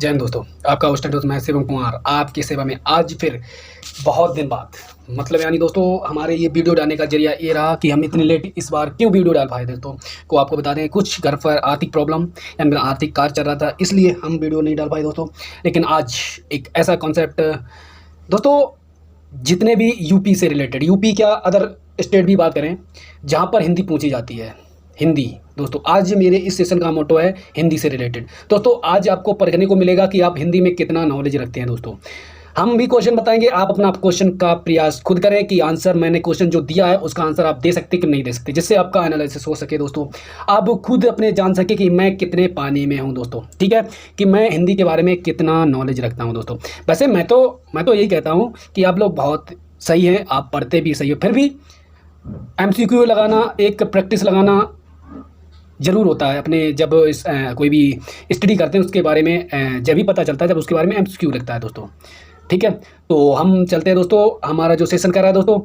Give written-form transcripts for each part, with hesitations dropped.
जय हिंद दोस्तों, आपका होस्ट है दोस्त मैं शिवम कुमार आपकी सेवा में। आज फिर बहुत दिन बाद मतलब यानी दोस्तों हमारे ये वीडियो डालने का जरिया ये रहा कि हम इतनी लेट इस बार क्यों वीडियो डाल पाए। दोस्तों को आपको बता दें, कुछ घर पर आर्थिक प्रॉब्लम या मेरा आर्थिक कार्य चल रहा था, इसलिए हम वीडियो नहीं डाल पाए दोस्तों। लेकिन आज एक ऐसा कॉन्सेप्ट दोस्तों, जितने भी यूपी से रिलेटेड, यूपी क्या अदर स्टेट भी बात करें जहाँ पर हिंदी पूछी जाती है, हिंदी दोस्तों आज मेरे इस सेशन का मोटो है हिंदी से रिलेटेड। दोस्तों आज आपको परखने को मिलेगा कि आप हिंदी में कितना नॉलेज रखते हैं। दोस्तों हम भी क्वेश्चन बताएंगे, आप अपना क्वेश्चन का प्रयास खुद करें कि आंसर मैंने क्वेश्चन जो दिया है उसका आंसर आप दे सकते कि नहीं दे सकते, जिससे आपका एनालिसिस हो सके। दोस्तों आप खुद अपने जान सके कि मैं कितने पानी में हूं दोस्तों, ठीक है, कि मैं हिंदी के बारे में कितना नॉलेज रखता हूं। दोस्तों वैसे मैं तो यही कहता हूँ कि आप लोग बहुत सही हैं, आप पढ़ते भी सही हो, फिर भी MCQ लगाना, एक प्रैक्टिस लगाना ज़रूर होता है। अपने जब कोई भी स्टडी करते हैं उसके बारे में जब भी पता चलता है जब उसके बारे में MCQ लगता है दोस्तों, ठीक है। तो हम चलते हैं दोस्तों, हमारा जो सेशन कर रहा है दोस्तों,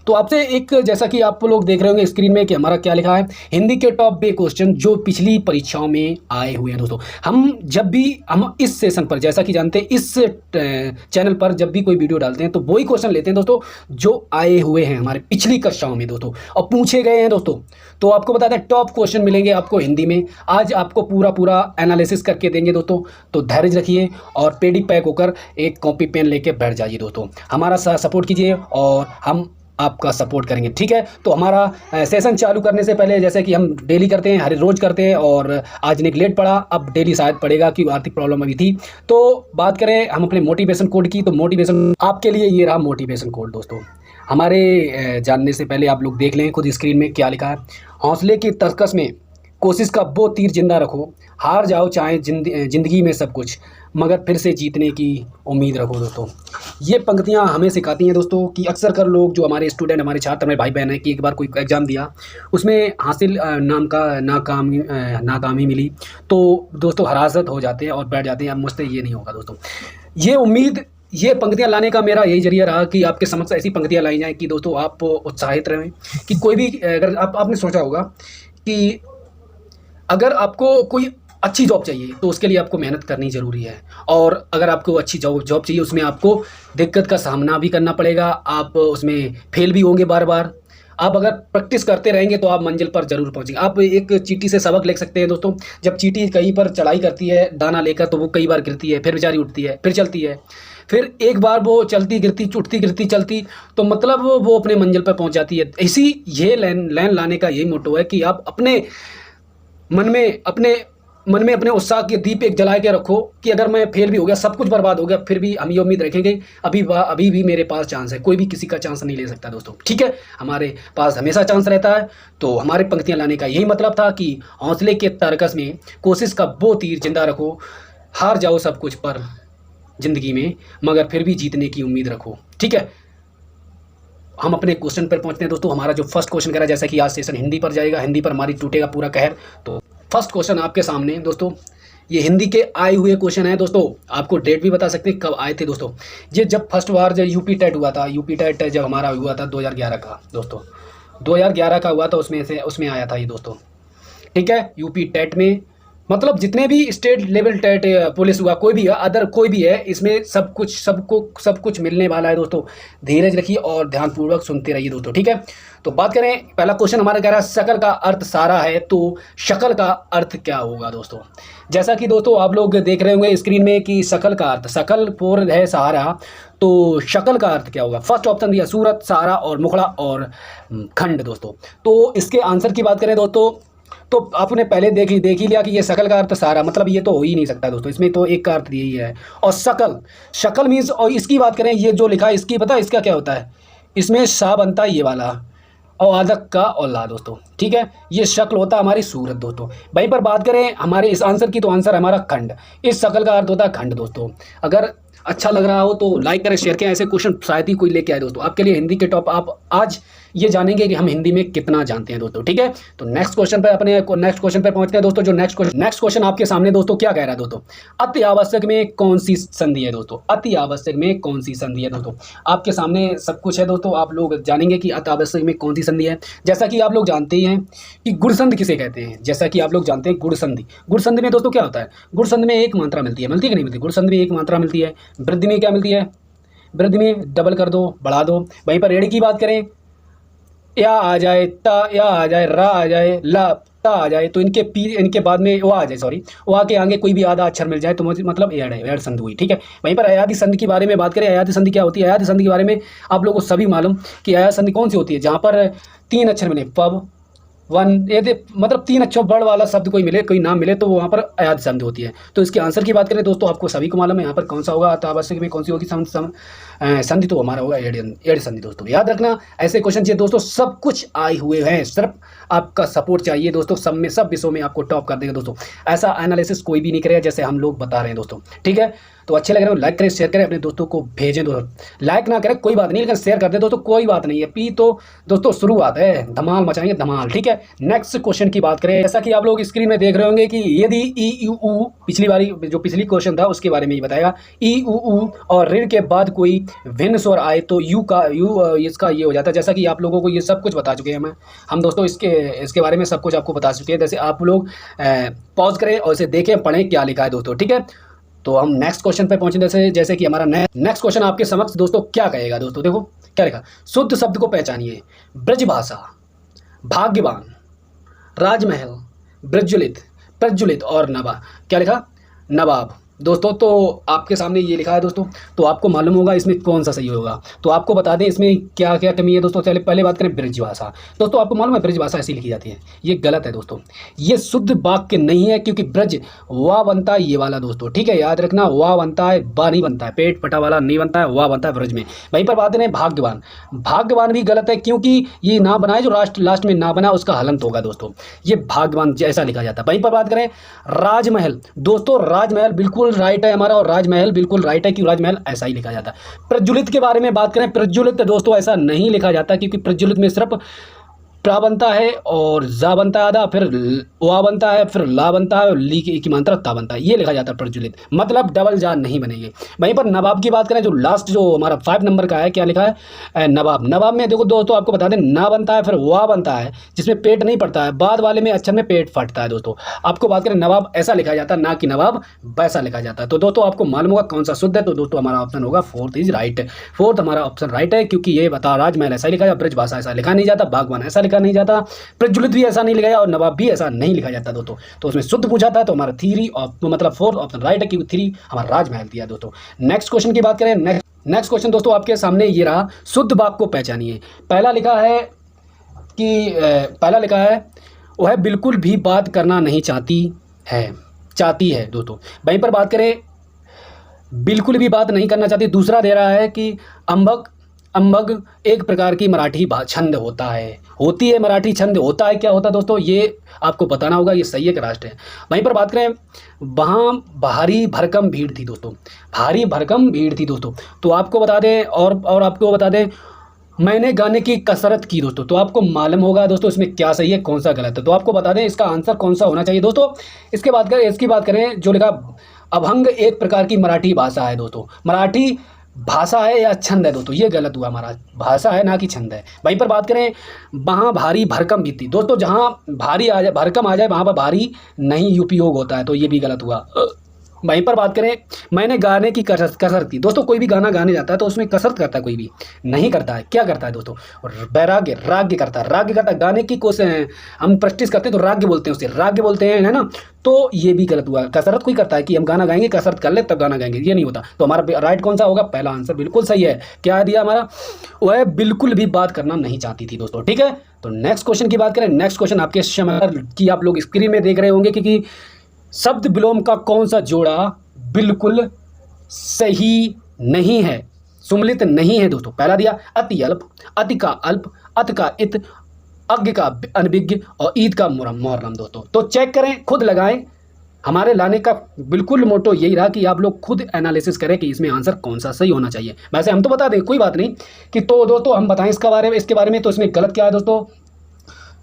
तो आपसे एक, जैसा कि आप लोग देख रहे होंगे स्क्रीन में कि हमारा क्या लिखा है, हिंदी के टॉप 20 क्वेश्चन जो पिछली परीक्षाओं में आए हुए हैं। दोस्तों जब भी हम इस सेशन पर, जैसा कि जानते हैं, इस चैनल पर जब भी कोई वीडियो डालते हैं तो वही क्वेश्चन लेते हैं दोस्तों जो आए हुए हैं हमारे पिछली कक्षाओं में दोस्तों और पूछे गए हैं दोस्तों। तो आपको बता दें टॉप क्वेश्चन मिलेंगे आपको हिंदी में। आज आपको पूरा एनालिसिस करके देंगे दोस्तों, तो धैर्य रखिए और पेडी पैक होकर एक कॉपी पेन लेके बैठ जाइए दोस्तों, हमारा सपोर्ट कीजिए और हम आपका सपोर्ट करेंगे, ठीक है। तो हमारा सेशन चालू करने से पहले, जैसे कि हम डेली करते हैं, हर रोज़ करते हैं, और आज नेगलेक्ट पड़ा, अब डेली शायद पड़ेगा कि आर्थिक प्रॉब्लम अभी थी। तो बात करें हम अपने मोटिवेशन कोड की, तो मोटिवेशन आपके लिए ये रहा मोटिवेशन कोड दोस्तों। हमारे जानने से पहले आप लोग देख लें खुद स्क्रीन में क्या लिखा है। हौसले की तरकस में कोशिश का वो तीर जिंदा रखो, हार जाओ चाहे जिंदगी में सब कुछ, मगर फिर से जीतने की उम्मीद रखो। दोस्तों ये पंक्तियां हमें सिखाती हैं दोस्तों कि अक्सर कर लोग, जो हमारे स्टूडेंट, हमारे छात्र, हमारे भाई बहन हैं, कि एक बार कोई एग्ज़ाम दिया, उसमें हासिल नाकामी मिली, तो दोस्तों हरासत हो जाते हैं और बैठ जाते हैं, अब मुझसे ये नहीं होगा। दोस्तों ये पंक्तियां लाने का मेरा यही जरिया रहा कि आपके समक्ष ऐसी पंक्तियां लाई जाएँ कि दोस्तों आप उत्साहित रहें। कि कोई भी, अगर आपने सोचा होगा कि अगर आपको कोई अच्छी जॉब चाहिए तो उसके लिए आपको मेहनत करनी ज़रूरी है, और अगर आपको अच्छी जॉब चाहिए उसमें आपको दिक्कत का सामना भी करना पड़ेगा, आप उसमें फेल भी होंगे बार बार। आप अगर प्रैक्टिस करते रहेंगे तो आप मंजिल पर ज़रूर पहुंचेंगे। आप एक चींटी से सबक ले सकते हैं दोस्तों। जब चींटी कहीं पर चढ़ाई करती है दाना लेकर, तो वो कई बार गिरती है, फिर बेचारी उठती है, फिर चलती है, फिर एक बार वो चलती गिरती उठती गिरती चलती, तो मतलब वो अपने मंजिल पर पहुँच जाती है। इसी ये लाइन लाने का यही मोटो है कि आप अपने मन में अपने उत्साह के दीप एक जला के रखो कि अगर मैं फेल भी हो गया, सब कुछ बर्बाद हो गया, फिर भी हम ये उम्मीद रखेंगे अभी भी मेरे पास चांस है। कोई भी किसी का चांस नहीं ले सकता दोस्तों, ठीक है, हमारे पास हमेशा चांस रहता है। तो हमारे पंक्तियां लाने का यही मतलब था कि हौसले के तरकस में कोशिश का वो तीर जिंदा रखो, हार जाओ सब कुछ पर जिंदगी में, मगर फिर भी जीतने की उम्मीद रखो, ठीक है। हम अपने क्वेश्चन पर पहुंचते हैं दोस्तों। हमारा जो फर्स्ट क्वेश्चन करा, जैसा कि आज सेशन हिंदी पर जाएगा, हिंदी पर हमारी टूटेगा पूरा कहर। तो फर्स्ट क्वेश्चन आपके सामने दोस्तों, ये हिंदी के आए हुए क्वेश्चन है दोस्तों। आपको डेट भी बता सकते हैं कब आए थे दोस्तों। ये जब फर्स्ट बार जब यूपी टेट हुआ था, यूपी टेट जब हमारा हुआ था 2011 का दोस्तों, 2011 का हुआ था, उसमें आया था ये दोस्तों, ठीक है। यूपी टेट में मतलब जितने भी स्टेट लेवल टेट, पुलिस हुआ, कोई भी है, अदर कोई भी है, इसमें सब कुछ मिलने वाला है दोस्तों। धीरज रखिए और ध्यानपूर्वक सुनते रहिए दोस्तों, ठीक है। तो बात करें, पहला क्वेश्चन हमारा कह रहा है शकल का अर्थ सारा है, तो शकल का अर्थ क्या होगा दोस्तों। जैसा कि दोस्तों आप लोग देख रहे होंगे स्क्रीन में कि शकल का अर्थ, शकल पोर है सहारा, तो शकल का अर्थ क्या होगा। फर्स्ट ऑप्शन दिया सूरत, सहारा और मुखड़ा और खंड दोस्तों। तो इसके आंसर की बात करें दोस्तों, तो आपने पहले देख ही लिया कि ये शकल का अर्थ सारा, मतलब ये तो हो ही नहीं सकता दोस्तों, इसमें तो एक का अर्थ यही है। और शकल मीन्स, और इसकी बात करें, ये जो लिखा है इसकी पता है इसका क्या होता है, इसमें सा बनता है ये वाला, और आदक का और ला दोस्तों, ठीक है। ये शक्ल होता है हमारी सूरत दोस्तों। वहीं पर बात करें हमारे इस आंसर की, तो आंसर हमारा खंड, इस शकल का अर्थ होता है खंड दोस्तों। अगर अच्छा लग रहा हो तो लाइक करें, शेयर करें। ऐसे क्वेश्चन शायद ही कोई लेके आए दोस्तों आपके लिए हिंदी के टॉप। आप आज ये जानेंगे कि हम हिंदी में कितना जानते हैं दोस्तों, ठीक है। तो नेक्स्ट क्वेश्चन पे नेक्स्ट क्वेश्चन पे पहुंचते हैं दोस्तों। जो नेक्स्ट क्वेश्चन आपके सामने दोस्तों क्या कह रहा है दोस्तों, अति आवश्यक में कौन सी संधि है दोस्तों, अति आवश्यक में कौन सी संधि है दोस्तों। आपके सामने सब कुछ है दोस्तों, आप लोग जानेंगे कि अति आवश्यक में कौन सी संधि है। जैसा कि आप लोग जानते ही हैं कि गुण संधि किसे कहते हैं, जैसा कि आप लोग जानते हैं गुण संधि। गुण संधि में दोस्तों क्या होता है, गुण संधि में एक मात्रा मिलती है कि नहीं मिलती, गुण संधि में एक मात्रा मिलती है। वृद्धि में क्या मिलती है, वृद्धि में डबल कर दो, बढ़ा दो। वहीं पर ऋण की बात करें, या आ जाए ता, या आ जाए रा, आ जाए ला, ता आ जाए, तो इनके बाद में वो आ जाए, सॉरी वो आके आगे कोई भी आधा अक्षर मिल जाए तो मतलब एड है, एड संधि हुई, ठीक है। वहीं पर अयाधि संधि की बारे में बात करें, अयाधि संधि क्या होती है। अयाधि संधि के बारे में आप लोगों को सभी मालूम कि अयाधि संधि कौन सी होती है, जहाँ पर 3 अक्षर मिले, पब वन, यदि मतलब 3 अक्षर बड़ वाला शब्द कोई मिले, कोई नाम मिले, तो वहाँ पर अयाधि संधि होती है। तो इसके आंसर की बात करें दोस्तों, आपको सभी को मालूम है यहाँ पर कौन सा होगा, अत्यावश्यक में कौन सी होगी संधि, तो हमारा होगा एड संधि दोस्तों। याद रखना ऐसे क्वेश्चन चाहिए दोस्तों, सब कुछ आए हुए हैं, सिर्फ आपका सपोर्ट चाहिए दोस्तों। सब विषयों में आपको टॉप कर देंगे दोस्तों। ऐसा एनालिसिस कोई भी नहीं करेगा जैसे हम लोग बता रहे हैं दोस्तों, ठीक है। तो अच्छे लग रहे हो लाइक करें, शेयर करें, अपने दोस्तों को भेजें दोस्तों। लाइक ना करें कोई बात नहीं, लेकिन शेयर कर दें दोस्तों, कोई बात नहीं है। पी तो दोस्तों शुरुआत है, धमाल मचाएंगे धमाल, ठीक है। नेक्स्ट क्वेश्चन की बात करें, जैसा कि आप लोग स्क्रीन में देख रहे होंगे कि यदि ई यू ऊ, पिछली क्वेश्चन था उसके बारे में ही बताएगा, ई यू ऊ और ऋण के बाद कोई भिन्न स्वर आए तो इसका ये हो जाता है। जैसा कि आप लोगों को ये सब कुछ बता चुके हैं हम दोस्तों, इसके बारे में सब कुछ आपको बता चुके हैं। जैसे आप लोग पॉज करें और इसे देखें, पढ़ें क्या लिखा है दोस्तों, ठीक है। तो हम नेक्स्ट क्वेश्चन पे पहुंचे, जैसे कि हमारा नेक्स्ट क्वेश्चन आपके समक्ष दोस्तों क्या कहेगा दोस्तों, देखो क्या लिखा, शुद्ध शब्द को पहचानिए। ब्रजभाषा, भाग्यवान, राजमहल, प्रज्वलित और नवाब। क्या लिखा, नवाब दोस्तों। तो आपके सामने ये लिखा है दोस्तों, तो आपको मालूम होगा इसमें कौन सा सही होगा। तो आपको बता दें इसमें क्या क्या कमी है दोस्तों। चलिए पहले बात करें ब्रजभाषा। दोस्तों आपको मालूम है ब्रजभाषा ऐसी लिखी जाती है, ये गलत है दोस्तों। ये शुद्ध वाक्य नहीं है, क्योंकि ब्रज वाह बनता है ये वाला दोस्तों, ठीक है। याद रखना, वाह बनता है, बा नहीं बनता है, पेट पटा वाला नहीं बनता है, वाह बनता है ब्रज में। वहीं पर बात करें भाग्यवान, भाग्यवान भी गलत है, क्योंकि ये ना बनाए जो लास्ट में ना बना उसका हलंत होगा दोस्तों, ये भाग्यवान जैसा लिखा जाता है। वहीं पर बात करें राजमहल, दोस्तों राजमहल बिल्कुल राइट है हमारा, और राजमहल बिल्कुल राइट है, क्योंकि राजमहल ऐसा ही लिखा जाता है। प्रज्वलित के बारे में बात करें, प्रज्वलित दोस्तों ऐसा नहीं लिखा जाता, क्योंकि प्रज्वलित में सिर्फ प्रा बनता है और जा बनता है आधा, फिर वा बनता है, फिर ला बनता है, और ली की मात्रा ता बनता है, ये लिखा जाता है प्रज्वलित, मतलब डबल जा नहीं बनेंगे। वहीं पर नवाब की बात करें, जो लास्ट जो हमारा 5 नंबर का है, क्या लिखा है, नवाब। नवाब में देखो दोस्तों आपको बता दें, ना बनता है, फिर वा बनता है, जिसमें पेट नहीं पड़ता है, बाद वाले में अक्षर में पेट फटता है दोस्तों। आपको बात करें नवाब ऐसा लिखा जाता है, ना कि नवाब वैसा लिखा जाता है। तो दोस्तों आपको मालूम होगा कौन सा शुद्ध है, तो दोस्तों हमारा ऑप्शन होगा 4th इज राइट। 4th हमारा ऑप्शन राइट है, क्योंकि ये बता राजमहल ऐसा लिखा जाता, ब्रजभाषा ऐसा लिखा नहीं जाता, बागवान ऐसा लिखा नहीं जाता, प्रज्वलित भी ऐसा नहीं लिखा और नवाब भी ऐसा नहीं लिखा जाता दोस्तों। तो उसमें शुद्ध पूछा था, तो हमारा 3 मतलब 4th ऑप्शन राइट है, क्योंकि 3 हमारा राजमहल दिया दोस्तों। नेक्स्ट क्वेश्चन की बात करें, नेक्स्ट क्वेश्चन दोस्तों आपके सामने ये रहा, शुद्ध वाक्य को पहचानिए। पहला लिखा है वह बिल्कुल भी बात करना नहीं चाहती है दोस्तों। वहीं पर बात करें बिल्कुल भी बात नहीं करना चाहती, दूसरा दे रहा है कि अम्बग एक प्रकार की मराठी छंद होती है मराठी छंद होता है। क्या होता है दोस्तों, ये आपको बताना होगा, ये सही है कि राष्ट्र है। वहीं पर बात करें, वहाँ भारी भरकम भीड़ थी दोस्तों, भारी भरकम भीड़ थी दोस्तों। तो आपको बता दें और आपको बता दें, मैंने गाने की कसरत की दोस्तों। तो आपको मालूम होगा दोस्तों इसमें क्या सही है कौन सा गलत है। तो आपको बता दें इसका आंसर कौन सा होना चाहिए दोस्तों। इसकी बात करें जो लिखा, अभंग एक प्रकार की मराठी भाषा है दोस्तों, मराठी भाषा है या छंद है दोस्तों, ये गलत हुआ, हमारा भाषा है ना कि छंद है। वहीं पर बात करें, वहाँ भारी भरकम भी थी दोस्तों, जहाँ भारी आ जाए भरकम आ जाए वहाँ पर भारी नहीं उपयोग होता है, तो ये भी गलत हुआ। वहीं पर बात करें, मैंने गाने की कसरत की दोस्तों। कोई भी गाना गाने जाता है तो उसमें कसरत करता है, कोई भी नहीं करता है। क्या करता है दोस्तों, राग्य करता है। गाने की कोशिश हम प्रैक्टिस करते हैं तो राग्य बोलते हैं, उसे राग्य बोलते हैं, है ना। तो ये भी गलत हुआ। कसरत कोई करता है कि हम गाना गाएंगे, कसरत कर ले तब गाना गाएंगे, ये नहीं होता। तो हमारा राइट कौन सा होगा, पहला आंसर बिल्कुल सही है। क्या दिया हमारा, वह बिल्कुल भी बात करना नहीं चाहती थी दोस्तों, ठीक है। तो नेक्स्ट क्वेश्चन की बात करें, नेक्स्ट क्वेश्चन आपके समझ की आप लोग स्क्रीन में देख रहे होंगे, क्योंकि शब्द विलोम का कौन सा जोड़ा बिल्कुल सही नहीं है, सुमलित नहीं है दोस्तों। पहला दिया अति अल्प, अति का अल्प, अत का इत, अज्ञ का अनभिज्ञ और ईद का मुहर्रम दोस्तों। तो चेक करें, खुद लगाएं हमारे लाने का बिल्कुल मोटो यही रहा कि आप लोग खुद एनालिसिस करें कि इसमें आंसर कौन सा सही होना चाहिए। वैसे हम तो बता दें, कोई बात नहीं, कि तो दोस्तों हम बताएं इसके बारे में, तो इसमें गलत क्या है दोस्तों,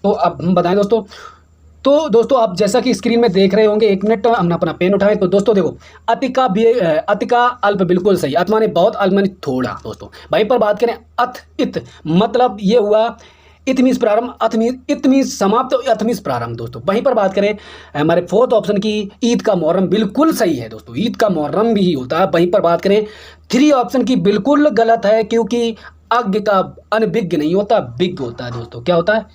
तो अब हम बताएं दोस्तों। तो दोस्तों आप जैसा कि स्क्रीन में देख रहे होंगे, 1 मिनट हम अपना पेन उठाएं। तो दोस्तों देखो, अतिका भी अतिका अल्प बिल्कुल सही, अथ माने बहुत, अल्प माने थोड़ा दोस्तों। वहीं पर बात करें अथ इत, मतलब ये हुआ इत मीन्स प्रारंभ, अथ मीन्स इत मीन्स समाप्त, अथ मीन्स प्रारंभ दोस्तों। वहीं पर बात करें हमारे फोर्थ ऑप्शन की, ईद का मुहर्रम, बिल्कुल सही है दोस्तों, ईद का मुहर्रम भी होता है। वहीं पर बात करें 3 ऑप्शन की, बिल्कुल गलत है, क्योंकि अज्ञ का अनभिज्ञ नहीं होता, बिग होता है दोस्तों। क्या होता है?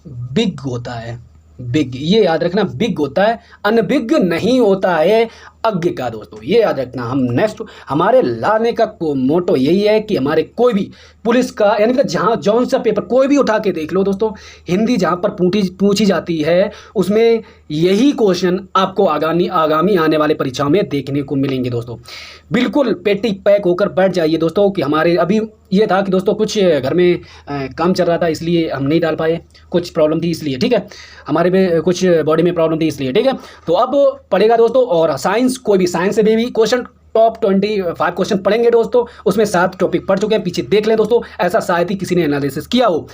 बिग होता है, बिग, ये याद रखना, बिग होता है, अनबिग नहीं होता है अज्ञ का दोस्तों, ये याद रखना। हम नेक्स्ट, हमारे लाने का मोटो यही है कि हमारे कोई भी पुलिस का, यानी कि जहाँ जौन सा पेपर कोई भी उठा के देख लो दोस्तों, हिंदी जहाँ पर पूछी जाती है उसमें यही क्वेश्चन आपको आगामी आने वाले परीक्षाओं में देखने को मिलेंगे दोस्तों। बिल्कुल पेटी पैक होकर बैठ जाइए दोस्तों, कि हमारे अभी ये था कि दोस्तों कुछ घर में काम चल रहा था, इसलिए हम नहीं डाल पाए, कुछ प्रॉब्लम थी इसलिए, ठीक है, हमारे में कुछ बॉडी में प्रॉब्लम थी इसलिए, ठीक है। तो अब पढ़ेगा दोस्तों, और साइंस, कोई भी साइंस से भी क्वेश्चन टॉप 25 क्वेश्चन पढ़ेंगे दोस्तों, उसमें 7 टॉपिक पढ़ चुके हैं, पीछे देख लें दोस्तों, ऐसा शायद ही किसी ने एनालिसिस किया हो।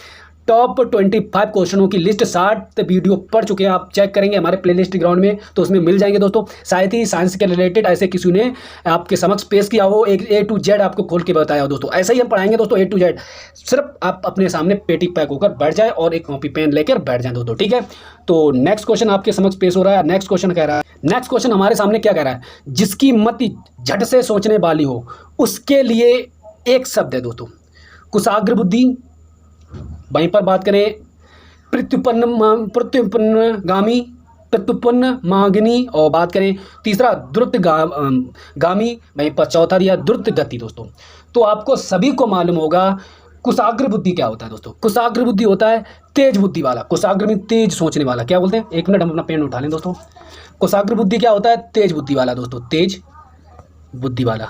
टॉप 25 क्वेश्चनों की लिस्ट 60 वीडियो पढ़ चुके हैं, आप चेक करेंगे हमारे प्लेलिस्ट ग्राउंड में, तो उसमें मिल जाएंगे दोस्तों। शायद ही साइंस के रिलेटेड ऐसे किसी ने आपके समक्ष पेश किया हो, एक A to Z आपको खोल के बताया हो दोस्तों। ऐसा ही हम पढ़ाएंगे दोस्तों, A to Z। सिर्फ आप अपने सामने पेटी पैक होकर बैठ जाए और एक कॉपी पेन लेकर बैठ जाए दोस्तों, ठीक है। तो नेक्स्ट क्वेश्चन आपके समक्ष पेश हो रहा है। नेक्स्ट क्वेश्चन कह रहा है, नेक्स्ट क्वेश्चन हमारे सामने क्या कह रहा है, जिसकी मति झट से सोचने वाली हो उसके लिए एक शब्द है दोस्तों, कुशाग्र बुद्धि। वहीं पर बात करें प्रत्युपन्नगामी, प्रत्युपन्नमागिनी, और बात करें तीसरा गामी, वहीं पर चौथा दिया द्रुत गति दोस्तों। तो आपको सभी को मालूम होगा कुशाग्र बुद्धि क्या होता है दोस्तों। कुशाग्र बुद्धि होता है तेज बुद्धि वाला, कुशाग्र में तेज सोचने वाला, क्या बोलते हैं, 1 मिनट हम अपना पेन उठा लें दोस्तों। कुशाग्र बुद्धि क्या होता है? तेज बुद्धि वाला दोस्तों, तेज बुद्धि वाला,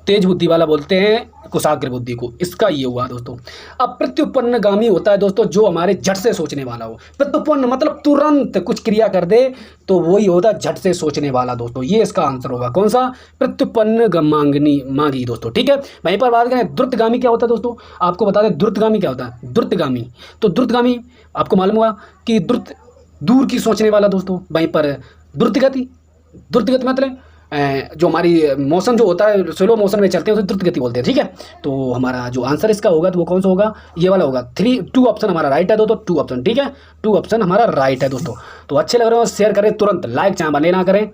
तेज बुद्धि वाला बोलते हैं कुशाग्र बुद्धि को, इसका ये हुआ दोस्तों। अब प्रत्युपन्नगामी होता है दोस्तों, जो हमारे झट से सोचने वाला हो। प्रत्युपन्न मतलब तुरंत कुछ क्रिया कर दे, तो वही होता है झट से सोचने वाला दोस्तों, ये इसका आंसर होगा। कौन सा? प्रत्युपन्नमागी दोस्तों, ठीक है। वहीं पर बात करें द्रुतगामी क्या होता है दोस्तों, आपको बता दें द्रुतगामी क्या होता है। द्रुतगामी, तो द्रुतगामी आपको मालूम होगा कि द्रुत, दूर की सोचने वाला दोस्तों। वहीं पर द्रुतगति, द्रुतगति मतलब जो हमारी मोशन जो होता है, स्लो मोशन में चलते हैं उसे द्रुत गति बोलते हैं, ठीक है। तो हमारा जो आंसर इसका होगा तो वो कौन सा होगा? ये वाला होगा। 2 ऑप्शन हमारा राइट है दोस्तों, 2 ऑप्शन, ठीक है, 2 ऑप्शन हमारा राइट है दोस्तों। तो अच्छे लग रहे हो शेयर करें तुरंत, लाइक चाहे भले ना करें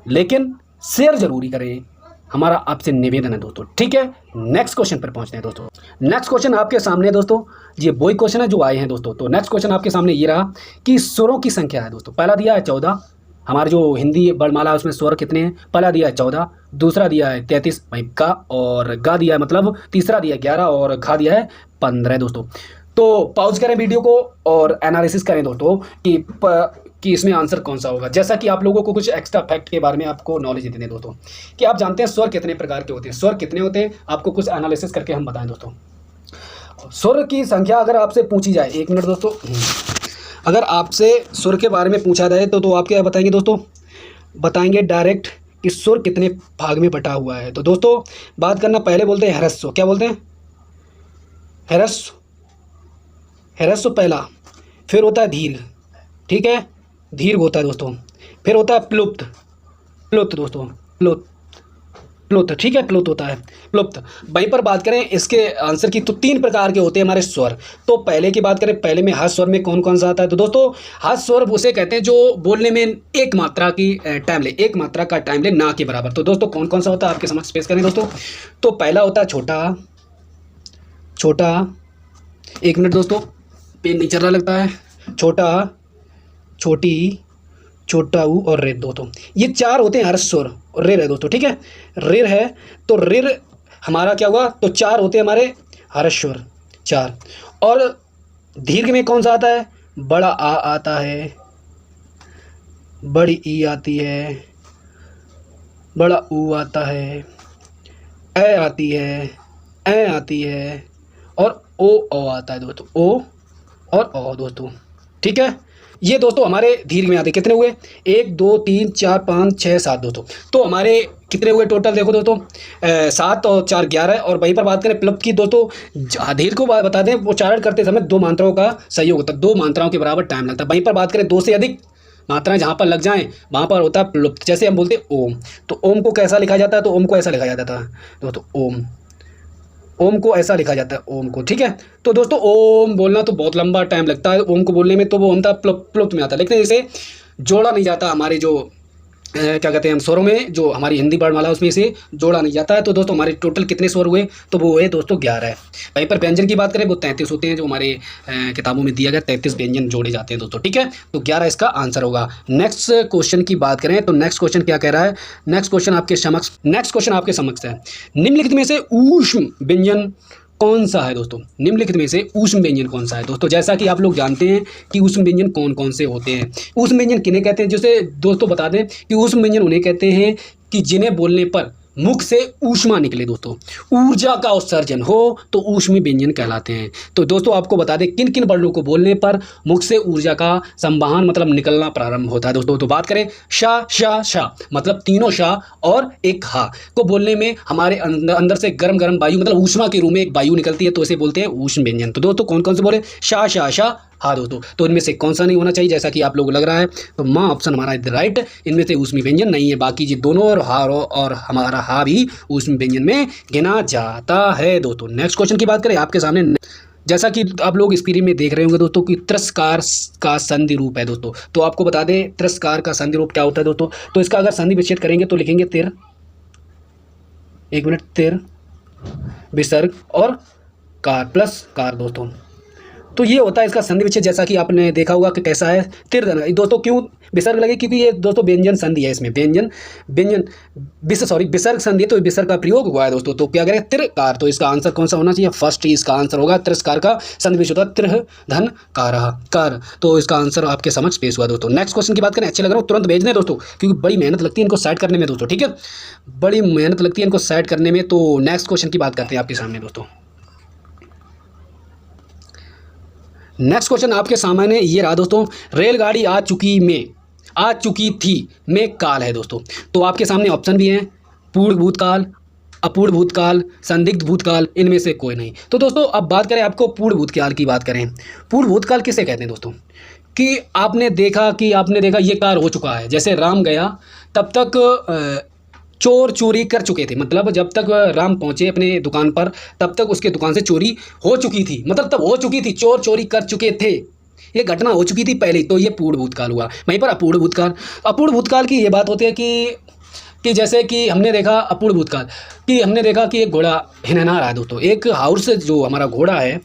लेकिन शेयर जरूरी करें, हमारा आपसे निवेदन है दोस्तों, ठीक है। नेक्स्ट क्वेश्चन पर पहुंचते हैं दोस्तों। नेक्स्ट क्वेश्चन आपके सामने दोस्तों, ये वही क्वेश्चन है जो आए हैं दोस्तों। तो नेक्स्ट क्वेश्चन आपके सामने ये रहा कि स्वरों की संख्या है दोस्तों। पहला दिया है 14, हमारे जो हिंदी वर्णमाला है उसमें स्वर कितने हैं? पहला दिया है 14, दूसरा दिया है 33, वहीं का और गा दिया है, मतलब तीसरा दिया है 11 और घा दिया है 15 दोस्तों। तो पॉज करें वीडियो को और एनालिसिस करें दोस्तों कि इसमें आंसर कौन सा होगा। जैसा कि आप लोगों को कुछ एक्स्ट्रा फैक्ट के बारे में आपको नॉलेज देते हैं दोस्तों, कि आप जानते हैं स्वर कितने प्रकार के होते हैं, स्वर कितने होते हैं, आपको कुछ एनालिसिस करके हम बताएं दोस्तों। स्वर की संख्या अगर आपसे पूछी जाए, 1 मिनट दोस्तों, अगर आपसे सुर के बारे में पूछा जाए तो आप क्या बताएंगे दोस्तों? बताएंगे डायरेक्ट कि सुर कितने भाग में बटा हुआ है। तो दोस्तों बात करना, पहले बोलते हैं ह्रस्व, क्या बोलते हैं? ह्रस्व, ह्रस्व पहला, फिर होता है दीर्घ, ठीक है, दीर्घ होता है दोस्तों, फिर होता है प्लुप्त, प्लुप्त दोस्तों, प्लुप्त, प्लुप्त, ठीक है, प्लुप्त होता है, प्लुप्त। वहीं पर बात करें इसके आंसर की, तो 3 प्रकार के होते हैं हमारे स्वर। तो पहले की बात करें, पहले में हर्ष स्वर में कौन कौन सा आता है? तो दोस्तों हर्ष स्वर उसे कहते हैं जो बोलने में एक मात्रा की टाइम ले, एक मात्रा का टाइम ले ना के बराबर। तो दोस्तों कौन कौन सा होता है आपके समक्ष पेश करें दोस्तों। तो पहला होता है छोटा, छोटा, 1 मिनट दोस्तों, पेन नहीं चल रहा लगता है, छोटा, छोटी, छोटा ऊ और रेर दोस्तों, ये 4 होते हैं हर्ष स्वर। और रेर है दोस्तों, ठीक है, रेर है, तो रेर हमारा क्या हुआ? तो 4 होते हैं हमारे हर्ष स्वर, 4। और दीर्घ में कौन सा आता है? बड़ा आ आता है, बड़ी ई आती है, बड़ा ऊ आता है, ए आती है, ए आती है, और ओ आता है दोस्तों, ओ और ओ दोस्तों, ठीक है। ये दोस्तों हमारे दीर्घ में आते कितने हुए, 1 2 3 4 5 6 7 दोस्तों। तो हमारे कितने हुए टोटल, देखो दोस्तों 7 और 4 11। और वहीं पर बात करें प्लुप्त की दोस्तों, दीर्घ को बता दें उच्चारण करते समय 2 मात्राओं का सहयोग होता है, 2 मात्राओं के बराबर टाइम लगता है। वहीं पर बात करें 2 से अधिक मात्राएं जहाँ पर लग जाएं वहाँ पर होता है प्लुप्त। जैसे हम बोलते हैं ओम, तो ओम को कैसा लिखा जाता है, तो ओम को ऐसा लिखा जाता था दोस्तों, ओम को ऐसा लिखा जाता है, ओम को, ठीक है। तो दोस्तों ओम बोलना तो बहुत लंबा टाइम लगता है ओम को बोलने में, तो वो होता प्लुप्त में आता है, लेकिन इसे जोड़ा नहीं जाता हमारे जो क्या कहते हैं हम स्वरों में, जो हमारी हिंदी वर्णमाला उसमें से जोड़ा नहीं जाता है। तो दोस्तों हमारे टोटल कितने स्वर हुए, तो वो हुए दोस्तों 11 है। वहीं पर व्यंजन की बात करें वो 33 होते हैं, जो हमारे किताबों में दिया गया 33 व्यंजन जोड़े जाते हैं दोस्तों, ठीक है। तो 11 इसका आंसर होगा। नेक्स्ट क्वेश्चन की बात करें तो नेक्स्ट क्वेश्चन क्या कह रहा है, नेक्स्ट क्वेश्चन आपके समक्ष है, निम्नलिखित में से ऊष्म व्यंजन कौन सा है दोस्तों, निम्नलिखित में से ऊष्म व्यंजन कौन सा है दोस्तों। जैसा कि आप लोग जानते हैं कि ऊष्म व्यंजन कौन कौन से होते हैं। ऊष्म व्यंजन किन्हें कहते हैं, जैसे दोस्तों बता दें कि ऊष्म व्यंजन उन्हें कहते हैं कि जिन्हें बोलने पर मुख से ऊष्मा निकले दोस्तों, ऊर्जा का उत्सर्जन हो, तो ऊष्मी व्यंजन कहलाते हैं। तो दोस्तों आपको बता दें किन किन वर्णों को बोलने पर मुख से ऊर्जा का संवहन मतलब निकलना प्रारंभ होता है दोस्तों। तो बात करें शा शा शा, मतलब तीनों शा और एक हा को बोलने में हमारे अंदर से गर्म गर्म वायु मतलब ऊष्मा के रूप में एक वायु निकलती है, तो इसे बोलते हैं ऊष्म व्यंजन। तो दोस्तों कौन कौन से बोले, शा शा शा हाँ दोस्तों। तो इनमें से कौन सा नहीं होना चाहिए, जैसा कि आप लोग लग रहा है, तो माँ ऑप्शन हमारा राइट, इनमें से ऊष्मी व्यंजन नहीं है। बाकी जी दोनों और हमारा हा भी ऊष्मी व्यंजन में गिना जाता है दोस्तों। नेक्स्ट क्वेश्चन की बात करें आपके सामने, जैसा कि आप लोग स्क्रीन में देख रहे होंगे दोस्तों कि तिरस्कार का संधि रूप है दोस्तों। तो आपको बता दें तिरस्कार का संधि रूप क्या होता है दोस्तों। तो इसका अगर संधि विच्छेद करेंगे तो लिखेंगे तिर, एक मिनट, तिर विसर्ग और कार प्लस कार दोस्तों। तो ये होता है इसका संधि विच्छेद, जैसा कि आपने देखा होगा कि कैसा है तिर दोस्तों। क्यों विसर्ग लगे, क्योंकि ये दोस्तों व्यंजन संधि है, इसमें विसर्ग संधि, तो विसर्ग का प्रयोग हुआ है दोस्तों। तो क्या करें तिरकार, तो इसका आंसर कौन सा होना चाहिए, फर्स्ट ही इसका आंसर होगा। तिरस्कार का संधि विच्छेद होता है तिर धन कार, तो इसका आंसर आपके समक्ष पेश हुआ दोस्तों। नेक्स्ट क्वेश्चन की बात करें, अच्छे लग रहा हो तुरंत भेज दें दोस्तों, क्योंकि बड़ी मेहनत लगती है इनको सेट करने में दोस्तों, ठीक है, बड़ी मेहनत लगती है इनको सेट करने में। तो नेक्स्ट क्वेश्चन की बात करते हैं आपके सामने दोस्तों। नेक्स्ट क्वेश्चन आपके सामने ये रहा दोस्तों, रेलगाड़ी आ चुकी थी में काल है दोस्तों। तो आपके सामने ऑप्शन भी हैं, पूर्ण भूतकाल, अपूर्ण भूतकाल, संदिग्ध भूतकाल, इनमें से कोई नहीं। तो दोस्तों अब बात करें आपको पूर्ण भूतकाल की बात करें। पूर्ण भूतकाल किसे कहते हैं दोस्तों, कि आपने देखा ये कार्य हो चुका है। जैसे राम गया तब तक चोर चोरी कर चुके थे, मतलब जब तक राम पहुंचे अपने दुकान पर तब तक उसके दुकान से चोरी हो चुकी थी, मतलब तब हो चुकी थी, चोर चोरी कर चुके थे, ये घटना हो चुकी थी पहले, तो ये पूर्ण भूतकाल हुआ। वहीं पर अपूर्ण भूतकाल की ये बात होती है कि जैसे कि हमने देखा अपूर्ण भूतकाल कि हमने देखा कि एक घोड़ा हिनहना रहा है दोस्तों, एक हाउस जो हमारा घोड़ा है,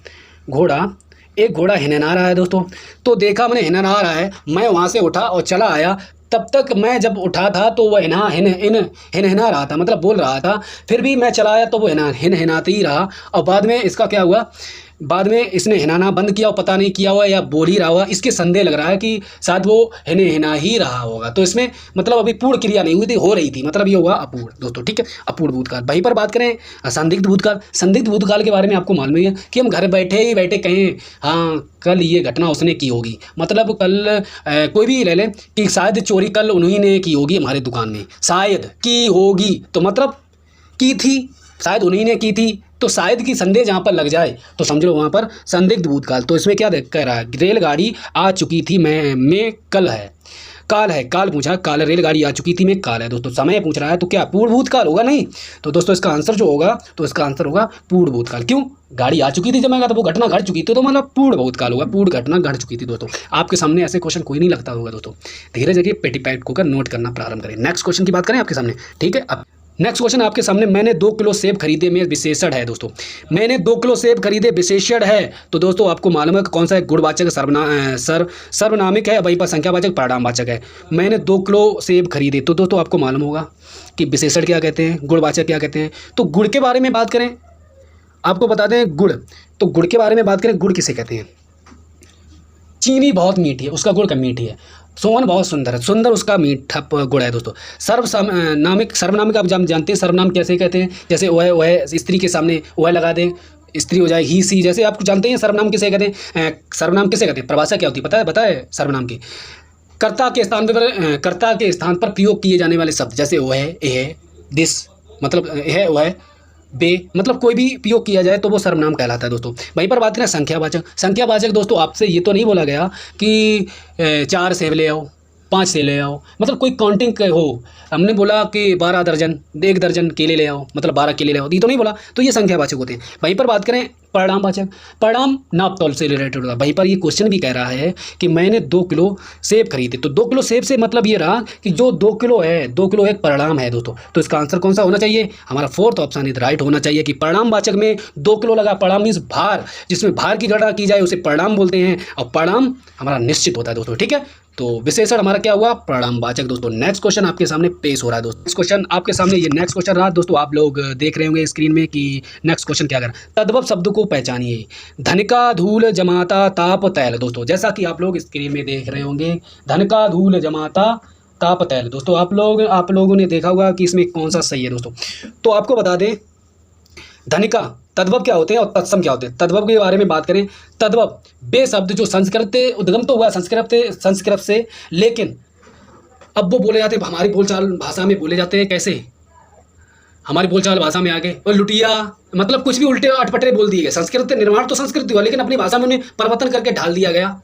एक घोड़ा हिनहना रहा है दोस्तों। तो देखा मैंने हिनहना रहा है, मैं वहाँ से उठा और चला आया, तब तक मैं जब उठा था तो वह हिनहना रहा था, मतलब बोल रहा था, फिर भी मैं चला आया तो वो हिनहनाते ही रहा। और बाद में इसका क्या हुआ, बाद में इसने हिनाना बंद किया और पता नहीं किया हुआ या बोल ही रहा हुआ, इसके संदेह लग रहा है कि शायद वो हिना ही रहा होगा। तो इसमें मतलब अभी पूर्ण क्रिया नहीं हुई थी, हो रही थी, मतलब ये हुआ अपूर्ण दोस्तों, ठीक है, अपूर्ण भूतकाल। वहीं पर बात करें संदिग्ध भूतकाल के बारे में आपको मालूम ही है कि हम घर बैठे कहें हाँ कल ये घटना उसने की होगी, मतलब कल कोई भी ले लें कि शायद चोरी कल उन्हीं ने की होगी हमारे दुकान में, शायद की होगी, तो मतलब की थी, शायद उन्हीं ने की थी, तो शायद की संदेह जहाँ पर लग जाए तो समझ लो वहाँ पर संदिग्ध भूतकाल। तो इसमें क्या कह रहा है, रेलगाड़ी आ चुकी थी में काल पूछा, काल रेलगाड़ी आ चुकी थी में काल है दोस्तों, समय पूछ रहा है, तो क्या पूर्ण भूतकाल होगा, नहीं। तो दोस्तों इसका आंसर जो होगा, तो इसका आंसर होगा पूर्ण भूतकाल। क्यों, गाड़ी आ चुकी थी जब मैं तो वो घटना घट चुकी थी, तो मतलब पूर्ण भूतकाल होगा, पूर्ण घटना घट चुकी थी दोस्तों। आपके सामने ऐसे क्वेश्चन कोई नहीं लगता होगा दोस्तों, धीरे धीरे पेटी पैट होकर नोट करना प्रारंभ करें। नेक्स्ट क्वेश्चन की बात करें आपके सामने, ठीक है। अब नेक्स्ट क्वेश्चन आपके सामने, मैंने 2 किलो सेब खरीदे में विशेषण है दोस्तों, मैंने 2 किलो सेब खरीदे विशेषण है। तो दोस्तों आपको मालूम है कि कौन सा है, गुणवाचक सर्वनामिक है, वहीं पर संख्यावाचक परिणामवाचक है। मैंने 2 किलो सेब खरीदे, तो दोस्तों आपको मालूम होगा कि विशेषण क्या कहते हैं, गुणवाचक क्या कहते हैं। तो गुड़ के बारे में बात करें, आपको बता दें गुड़, तो गुड़ के बारे में बात करें, गुड़ किसे कहते हैं, चीनी बहुत मीठी है, उसका गुड़ का मीठी है। सोहन बहुत सुंदर है, सुंदर उसका मीठा गुड़ है दोस्तों। सर्वनामिक आप जानते हैं सर्वनाम कैसे कहते हैं, जैसे वह स्त्री के सामने वह लगा दें, स्त्री हो जाए ही सी, जैसे आप जानते हैं सर्वनाम किसे कहते हैं, सर्वनाम किसे कहते हैं, परिभाषा क्या होती है पता है सर्वनाम की, कर्ता के स्थान पर कर्ता के स्थान पर प्रयोग किए जाने वाले शब्द, जैसे वह, यह, दिस, मतलब यह वह, बे, मतलब कोई भी प्रयोग किया जाए तो वो सर्वनाम कहलाता है दोस्तों। वहीं पर बात करें संख्यावाचक, संख्यावाचक दोस्तों आपसे ये तो नहीं बोला गया कि 4 सेब ले आओ, 5 से ले आओ, मतलब कोई काउंटिंग हो। हमने बोला कि 12 दर्जन, 1 दर्जन केले ले आओ, मतलब 12 केले ले आओ, ये तो नहीं बोला, तो ये संख्यावाचक होते हैं। वहीं पर बात करें परिणामवाचक, परिणाम नाप तौल से रिलेटेड होता है। वहीं पर ये क्वेश्चन भी कह रहा है कि मैंने 2 किलो सेब खरीदे, तो 2 किलो सेब से मतलब ये रहा कि जो 2 किलो है, 2 किलो एक परिणाम है दोस्तों। तो इसका आंसर कौन सा होना चाहिए, हमारा फोर्थ ऑप्शन इज राइट होना चाहिए कि परिणामवाचक में 2 किलो लगा। परिणाम मीन्स भार, जिसमें भार की गणना की जाए उसे परिणाम बोलते हैं, और परिणाम हमारा निश्चित होता है दोस्तों, ठीक है। तो विशेषण हमारा क्या हुआ, परिणामवाचक दोस्तों। नेक्स्ट क्वेश्चन आपके सामने पेश हो रहा है दोस्तों। नेक्स्ट क्वेश्चन आपके सामने, ये नेक्स्ट क्वेश्चन रहा दोस्तों, आप लोग देख रहे होंगे स्क्रीन में कि नेक्स्ट क्वेश्चन क्या कर रहा है। तद्भव शब्द को पहचानिए, धनिका, धूल, जमाता, ताप, तैल दोस्तों, जैसा कि आप लोग स्क्रीन में देख रहे होंगे, धनिका, धूल, जमाता, ताप, तैल दोस्तों, आप लोगों ने देखा होगा कि इसमें कौन सा सही है दोस्तों। तो आपको बता दें, धनिका तद्भव क्या होते हैं और तत्सम क्या होते हैं। तद्भव के बारे में बात करें, तद्भव बे शब्द जो संस्कृत उद्गम तो हुआ संस्कृत से, लेकिन अब वो बोले जाते हैं, हमारी बोलचाल भाषा में बोले जाते हैं कैसे, हमारी बोलचाल भाषा में आ गए और लुटिया, मतलब कुछ भी उल्टे अटपटे बोल दिए गए। संस्कृत निर्माण तो संस्कृत हुआ, लेकिन अपनी भाषा में उन्हें परिवर्तन करके ढाल दिया गया,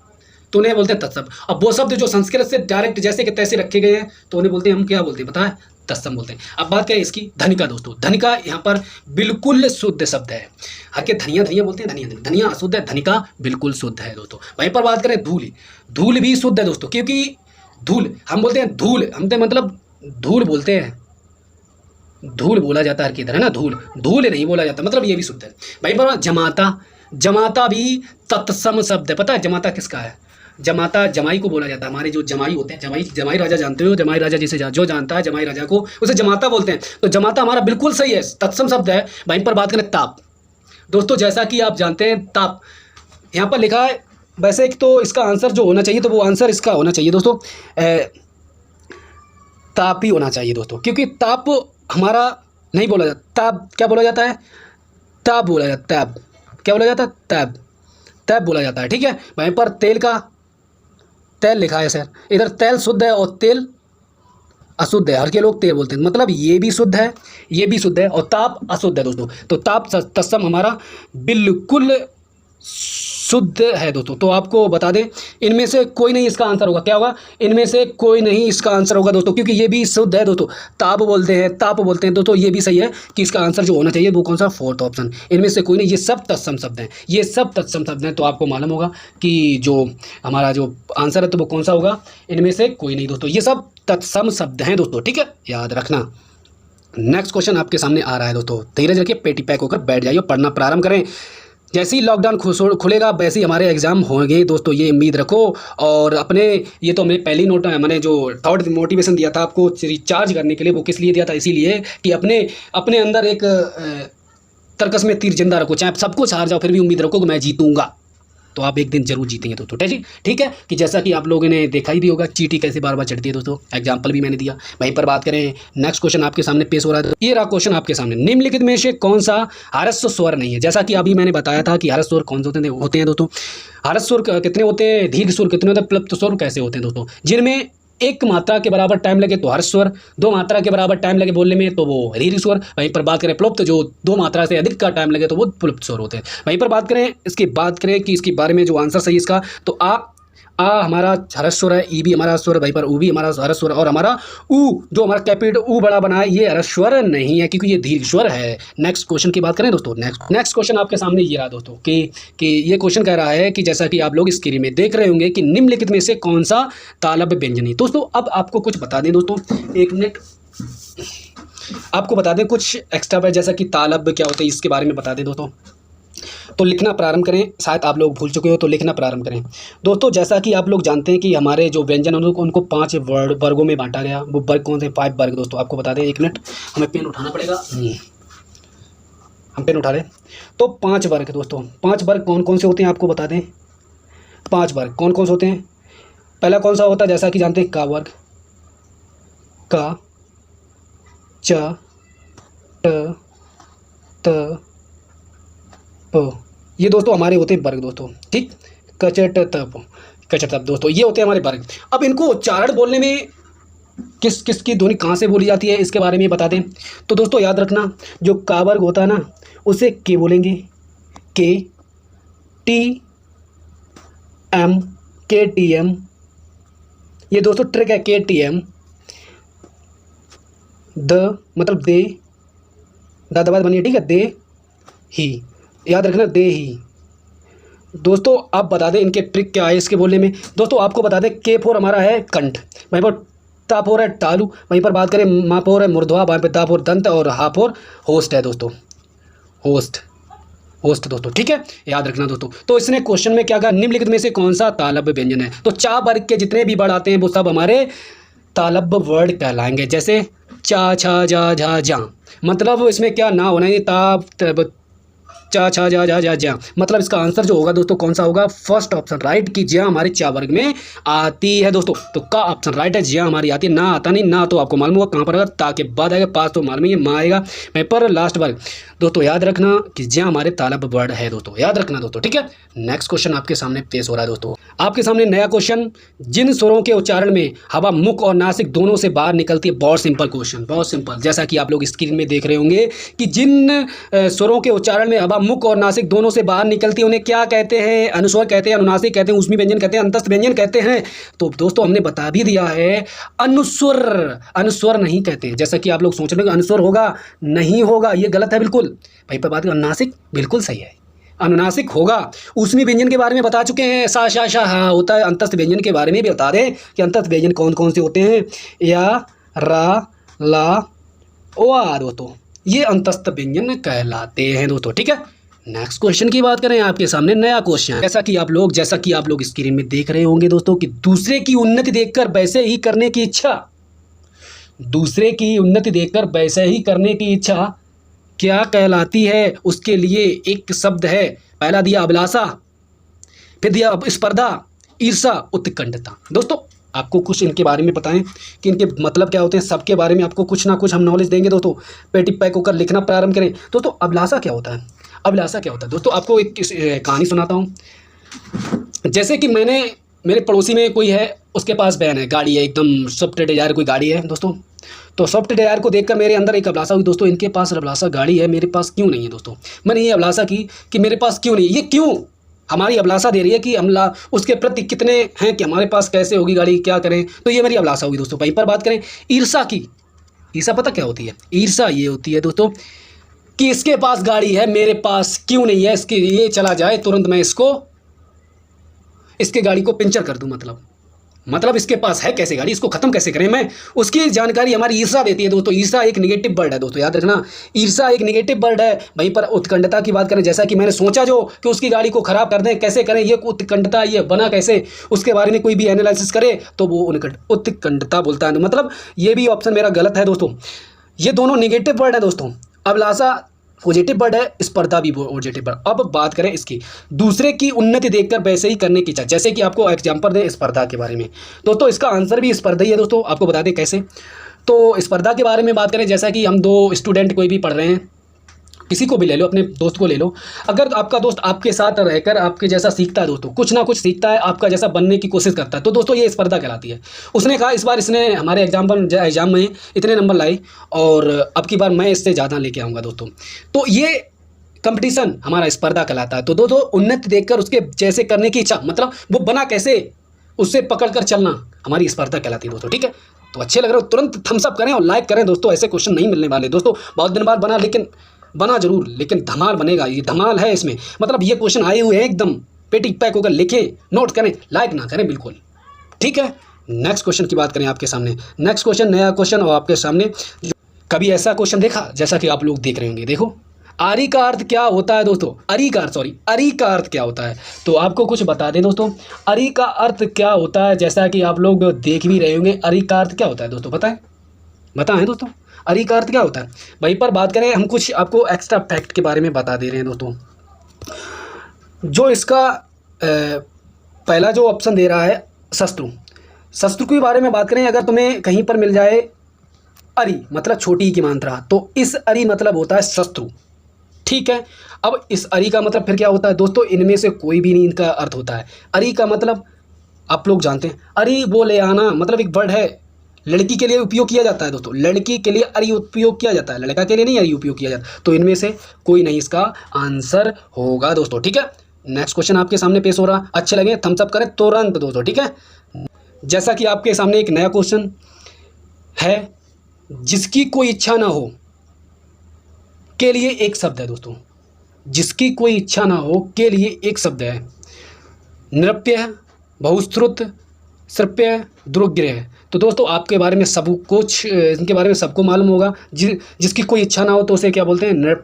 तो उन्हें बोलते हैं तत्सम। अब वो शब्द जो संस्कृत से डायरेक्ट जैसे के तैसे रखे गए हैं, तो उन्हें बोलते हैं, हम क्या बोलते हैं पता है, तत्सम बोलते हैं। अब बात करें इसकी धनिका दोस्तों, धनिका यहाँ पर बिल्कुल शुद्ध शब्द है। हर के धनिया धनिया बोलते हैं, धनिया धनिया अशुद्ध है, धनिका बिल्कुल शुद्ध है दोस्तों। वहीं पर बात करें धूल, धूल भी शुद्ध है दोस्तों, क्योंकि धूल हम बोलते हैं, धूल हम तो मतलब धूल बोलते हैं, धूल बोला जाता है हर किधर है ना, धूल धूल नहीं बोला जाता, मतलब ये भी शुद्ध है। वहीं पर जमाता, जमाता भी तत्सम शब्द है। पता है जमाता किसका है, जमाता जमाई को बोला जाता है। हमारे जो जमाई होते हैं, जमाई राजा जानते हो, जमाई राजा जिसे जो जानता है जमाई राजा को, उसे जमाता बोलते हैं। तो जमाता हमारा बिल्कुल सही है, तत्सम शब्द है। वहीं पर बात करें ताप दोस्तों, जैसा कि आप जानते हैं ताप यहाँ पर लिखा है, वैसे तो इसका आंसर जो होना चाहिए, तो वो आंसर इसका होना चाहिए दोस्तों, ताप ही होना चाहिए दोस्तों, क्योंकि ताप हमारा नहीं बोला जाता, ताप क्या बोला जाता है, ताप बोला जाता है, ताप क्या बोला जाता है, ताप तैप बोला जाता है, ठीक है। वहीं पर तेल का, तेल लिखा है सर, इधर तेल शुद्ध है और तेल अशुद्ध है, हर के लोग तेल बोलते हैं, मतलब ये भी शुद्ध है, ये भी शुद्ध है, और ताप अशुद्ध है दोस्तों। तो ताप तत्सम हमारा बिल्कुल शुद्ध है दोस्तों। तो आपको बता दें, इनमें से कोई नहीं इसका आंसर होगा, क्या होगा, इनमें से कोई नहीं इसका आंसर होगा दोस्तों, क्योंकि ये भी शुद्ध है दोस्तों। ताप बोलते हैं, ताप बोलते हैं दोस्तों, ये भी सही है कि इसका आंसर जो होना चाहिए वो कौन सा, फोर्थ ऑप्शन। इनमें से कोई नहीं, ये सब तत्सम शब्द हैं, ये सब तत्सम शब्द हैं। तो आपको मालूम होगा कि जो हमारा जो आंसर है तो वो कौन सा होगा, इनमें से कोई नहीं दोस्तों, ये सब तत्सम शब्द हैं दोस्तों, ठीक है, याद रखना। नेक्स्ट क्वेश्चन आपके सामने आ रहा है दोस्तों, धीरज रखिए, पेटी पैक होकर बैठ जाइए, पढ़ना प्रारंभ करें। जैसे ही लॉकडाउन खुलेगा वैसे ही हमारे एग्ज़ाम होंगे दोस्तों, ये उम्मीद रखो। और अपने ये तो हमने पहली नोट मैंने जो थॉट मोटिवेशन दिया था आपको रिचार्ज करने के लिए, वो किस लिए दिया था, इसीलिए कि अपने अंदर एक तर्कस में तीर जिंदा रखो, चाहे सब कुछ हार जाओ फिर भी उम्मीद रखो कि मैं जीतूंगा, तो आप एक दिन जरूर जीतेंगे दोस्तों, ठीक है। कि जैसा कि आप लोगों ने देखा ही भी होगा चींटी कैसे बार बार चढ़ती है दोस्तों, एग्जाम्पल भी मैंने दिया। वहीं पर बात करें, नेक्स्ट क्वेश्चन आपके सामने पेश हो रहा है, ये रहा क्वेश्चन आपके सामने, निम्नलिखित में से कौन सा ह्रस्व स्वर नहीं है। जैसा कि अभी मैंने बताया था कि ह्रस्व स्वर कौन से होते हैं दोस्तों, ह्रस्व स्वर कितने होते हैं, दीर्घ स्वर कितने होते हैं, प्लुप्त स्वर कैसे होते हैं दोस्तों, जिनमें एक मात्रा के बराबर टाइम लगे तो ह्रस्व स्वर, 2 मात्रा के बराबर टाइम लगे बोलने में तो वो दीर्घ स्वर। वहीं पर बात करें प्लुप्त, जो 2 मात्रा से अधिक का टाइम लगे तो वो प्लुप्त स्वर होते हैं। वहीं पर बात करें कि इसके बारे में जो आंसर सही इसका, तो आ हमारा ह्रस्व स्वर है, ई भी हमारा ह्रस्व स्वर है, वहीं पर ऊ भी हमारा ह्रस्व स्वर है, और हमारा ऊ जो हमारा कैपिटल ऊ बड़ा बना है ये ह्रस्व स्वर नहीं है, क्योंकि ये दीर्घ स्वर है। नेक्स्ट क्वेश्चन की बात करें दोस्तों, नेक्स्ट क्वेश्चन आपके सामने ये रहा दोस्तों कि ये क्वेश्चन कह रहा है कि जैसा कि आप लोग स्क्रीन में देख रहे होंगे कि निम्नलिखित में से कौन सा तालव्य व्यंजनी। दोस्तों अब आपको कुछ बता दें दोस्तों, 1 मिनट आपको बता दें कुछ एक्स्ट्रा है, जैसा कि तालव्य क्या होते हैं इसके बारे में बता दें दोस्तों। तो लिखना प्रारंभ करें, शायद आप लोग भूल चुके हो तो लिखना प्रारंभ करें दोस्तों। जैसा कि आप लोग जानते हैं कि हमारे जो व्यंजन उनको 5 वर्गों में बांटा गया, वो वर्ग कौन से, 5 वर्ग दोस्तों। आपको बता दें, 1 मिनट हमें पेन उठाना पड़ेगा, हम पेन उठा लें। तो 5 वर्ग दोस्तों, 5 वर्ग कौन कौन से होते हैं आपको बता दें, 5 वर्ग कौन कौन से होते हैं। पहला कौन सा होता है, जैसा कि जानते हैं, का वर्ग, का, च, ट, त, ये दोस्तों हमारे होते हैं वर्ग दोस्तों, ठीक। कचटतप दोस्तों ये होते हैं हमारे वर्ग। अब इनको उच्चारण बोलने में किस किस की ध्वनि कहाँ से बोली जाती है इसके बारे में बता दें। तो दोस्तों याद रखना, जो का वर्ग होता है ना उसे के बोलेंगे, के टी एम, के टी एम, ये दोस्तों ट्रिक है, के टी एम। द मतलब दे, दादाबाद बनिए, ठीक है, दे ही, याद रखना दे ही। दोस्तों आप बता दें इनके ट्रिक क्या है इसके बोलने में। दोस्तों आपको बता दें, के फोर हमारा है कंठ, वहीं पर ता फोर है तालू, वहीं पर बात करें मा फोर है मूर्धवा, वहीं पर दा फोर दंत और हा फोर होस्ट है दोस्तों, होस्ट दोस्तों, ठीक है, याद रखना दोस्तों। तो इसने क्वेश्चन में क्या कहा, निम्नलिखित में से कौन सा तालव्य व्यंजन है। तो चा वर्ग के जितने भी वर्ड आते हैं वो सब हमारे तालव्य वर्ड कहलाएंगे। जैसे चा छा जा झा जा, मतलब इसमें क्या ना होना है, ता चा छा जा जा, मतलब इसका आंसर जो होगा दोस्तों कौन सा होगा, फर्स्ट ऑप्शन राइट, कि ज्या हमारे चा वर्ग में आती है दोस्तों। तो का ऑप्शन राइट है, ज्या हमारी आती है, ना आता नहीं, ना तो आपको मालूम होगा कहाँ पर आएगा, ता के बाद आएगा, पास तो मालूम है, माँ आएगा, वहीं पर लास्ट वर्ग। दोस्तों याद रखना कि ज्या हमारे तालव्य वर्ड है दोस्तों, याद रखना दोस्तों, ठीक है। नेक्स्ट क्वेश्चन आपके सामने पेश हो रहा है दोस्तों, आपके सामने नया क्वेश्चन, जिन स्वरों के उच्चारण में हवा मुख और नासिक दोनों से बाहर निकलती है। बहुत सिंपल क्वेश्चन, बहुत सिंपल, जैसा कि आप लोग स्क्रीन में देख रहे होंगे कि जिन स्वरों के उच्चारण में हवा मुख और नासिक दोनों से बाहर निकलती है उन्हें क्या कहते हैं, अनुस्वर कहते हैं, अनुनासिक कहते हैं, ऊष्मी व्यंजन कहते हैं, अंतस्थ व्यंजन कहते हैं। तो दोस्तों हमने बता भी दिया है, अनुस्वर नहीं कहते हैं। जैसा कि आप लोग सोच रहे हैं अनुस्वर होगा, नहीं होगा, ये गलत है बिल्कुल। भाई पर बात अनुनासिक बिल्कुल सही है, अनुनासिक होगा। ऊष्मी व्यंजन के बारे में बता चुके हैं, सा शा शा हा होता है। अंतस्थ व्यंजन के बारे में भी बता दें कि अंतस्थ व्यंजन कौन कौन से होते हैं, या रा ला ओ आ दोस्तों, ये अंतस्थ व्यंजन कहलाते हैं दोस्तों, ठीक है। नेक्स्ट क्वेश्चन की बात करें, आपके सामने नया क्वेश्चन, जैसा कि आप लोग स्क्रीन में देख रहे होंगे दोस्तों कि दूसरे की उन्नति देखकर वैसे ही करने की इच्छा, दूसरे की उन्नति देखकर वैसे ही करने की इच्छा क्या कहलाती है। उसके लिए एक शब्द है, पहला दिया अभिलाषा, फिर दिया स्पर्धा, ईर्षा, उत्कंठता। दोस्तों आपको कुछ इनके बारे में बताएं कि इनके मतलब क्या होते हैं, सबके बारे में आपको कुछ ना कुछ हम नॉलेज देंगे दोस्तों। पेटी पैक होकर लिखना प्रारंभ करें। दोस्तों अभिलाषा क्या होता है, अभिलाषा क्या होता है दोस्तों, आपको एक कहानी सुनाता हूँ। जैसे कि मेरे पड़ोसी में कोई है, उसके पास वैन है, गाड़ी है, एकदम स्विफ्ट डिजायर कोई गाड़ी है दोस्तों। तो स्विफ्ट डिजायर को देखकर मेरे अंदर एक अभिलाषा हुई दोस्तों, इनके पास अभिलाषा गाड़ी है, मेरे पास क्यों नहीं है दोस्तों। मैंने ये अभिलाषा की कि मेरे पास क्यों नहीं, ये क्यों हमारी अभिलाषा दे रही है कि हम उसके प्रति कितने हैं कि हमारे पास कैसे होगी गाड़ी, क्या करें। तो ये मेरी अभिलाषा हुई दोस्तों। वहीं पर बात करें ईर्षा की, ईर्षा पता क्या होती है, ईर्षा ये होती है दोस्तों कि इसके पास गाड़ी है, मेरे पास क्यों नहीं है, इसके ये चला जाए तुरंत मैं इसके गाड़ी को पंचर कर दूं। मतलब इसके पास है कैसे गाड़ी, इसको खत्म कैसे करें मैं, उसकी जानकारी हमारी ईर्षा देती है दोस्तों। ईर्षा एक नेगेटिव वर्ड है दोस्तों, याद रखना, ईर्षा एक नेगेटिव वर्ड है। वहीं पर उत्कंठता की बात करें, जैसा कि मैंने सोचा जो कि उसकी गाड़ी को खराब कर दें, कैसे करें, ये उत्कंठता, ये बना कैसे, उसके बारे में कोई भी एनालिसिस करे तो वो उत्कंठता बोलता है। मतलब ये भी ऑप्शन मेरा गलत है दोस्तों, ये दोनों नेगेटिव वर्ड है दोस्तों। अभिलाषा पॉजिटिव वर्ड है, स्पर्धा भी पॉजिटिव वर्ड। अब बात करें इसकी, दूसरे की उन्नति देखकर वैसे ही करने की इच्छा, जैसे कि आपको एग्जांपल दें स्पर्धा के बारे में दोस्तों, इसका आंसर भी स्पर्धा ही है दोस्तों। आपको बता दें कैसे, तो स्पर्धा के बारे में बात करें, जैसा कि हम दो स्टूडेंट कोई भी पढ़ रहे हैं, किसी को भी ले लो, अपने दोस्त को ले लो, अगर आपका दोस्त आपके साथ रहकर आपके जैसा सीखता है दोस्तों, कुछ ना कुछ सीखता है, आपका जैसा बनने की कोशिश करता है, तो दोस्तों ये स्पर्धा कहलाती है। उसने कहा इस बार इसने हमारे एग्जाम में इतने नंबर लाए और अब की बार मैं इससे ज़्यादा लेके आऊँगा दोस्तों, तो ये कंपटीशन हमारा स्पर्धा कहलाता है। तो दोस्तों उन्नति देखकर उसके जैसे करने की इच्छा, मतलब वो बना कैसे, उससे पकड़ कर चलना हमारी स्पर्धा कहलाती है दोस्तों, ठीक है। तो अच्छे लग रहे हो तुरंत थम्स अप करें और लाइक करें दोस्तों, ऐसे क्वेश्चन नहीं मिलने वाले दोस्तों। बहुत दिन बाद बना जरूर, लेकिन धमाल बनेगा, ये धमाल है इसमें। मतलब ये क्वेश्चन आए हुए हैं एकदम पेटी पैक होकर, लिखें, नोट करें, लाइक ना करें बिल्कुल, ठीक है। नेक्स्ट क्वेश्चन की बात करें आपके सामने, नेक्स्ट क्वेश्चन नया क्वेश्चन और आपके सामने। कभी ऐसा क्वेश्चन देखा जैसा कि आप लोग देख रहे होंगे, देखो आरी का अर्थ क्या होता है दोस्तों, अरी का अर्थ क्या होता है, तो आपको कुछ बता दें दोस्तों, अरी का अर्थ क्या होता है, जैसा कि आप लोग देख भी रहे होंगे, अरी का अर्थ क्या होता है दोस्तों, बताएं दोस्तों, अरी का अर्थ क्या होता है। वहीं पर बात करें, हम कुछ आपको एक्स्ट्रा फैक्ट के बारे में बता दे रहे हैं दोस्तों। जो इसका पहला जो ऑप्शन दे रहा है शत्रु के बारे में बात करें, अगर तुम्हें कहीं पर मिल जाए अरी मतलब छोटी की मात्रा, तो इस अरी मतलब होता है शत्रु, ठीक है। अब इस अरी का मतलब फिर क्या होता है दोस्तों, इनमें से कोई भी नहीं इनका अर्थ होता है। अरी का मतलब आप लोग जानते हैं, अरी वो ले आना मतलब एक वर्ड है, लड़की के लिए उपयोग किया जाता है दोस्तों, लड़की के लिए अरी उपयोग किया जाता है, लड़का के लिए नहीं अरी उपयोग किया जाता। तो इनमें से कोई नहीं इसका आंसर होगा दोस्तों, ठीक है। नेक्स्ट क्वेश्चन आपके सामने पेश हो रहा, अच्छे लगे थम्स अप करें तुरंत दोस्तों, ठीक है। जैसा कि आपके सामने एक नया क्वेश्चन है, जिसकी कोई इच्छा ना हो के लिए एक शब्द है दोस्तों, जिसकी कोई इच्छा ना हो के लिए एक शब्द है, नृप्य, बहुश्रुत, श्रप्य, दुर्ग्रह। तो दोस्तों आपके बारे में सब कुछ, इनके बारे में सबको मालूम होगा। जिसकी कोई इच्छा ना हो तो उसे क्या बोलते हैं,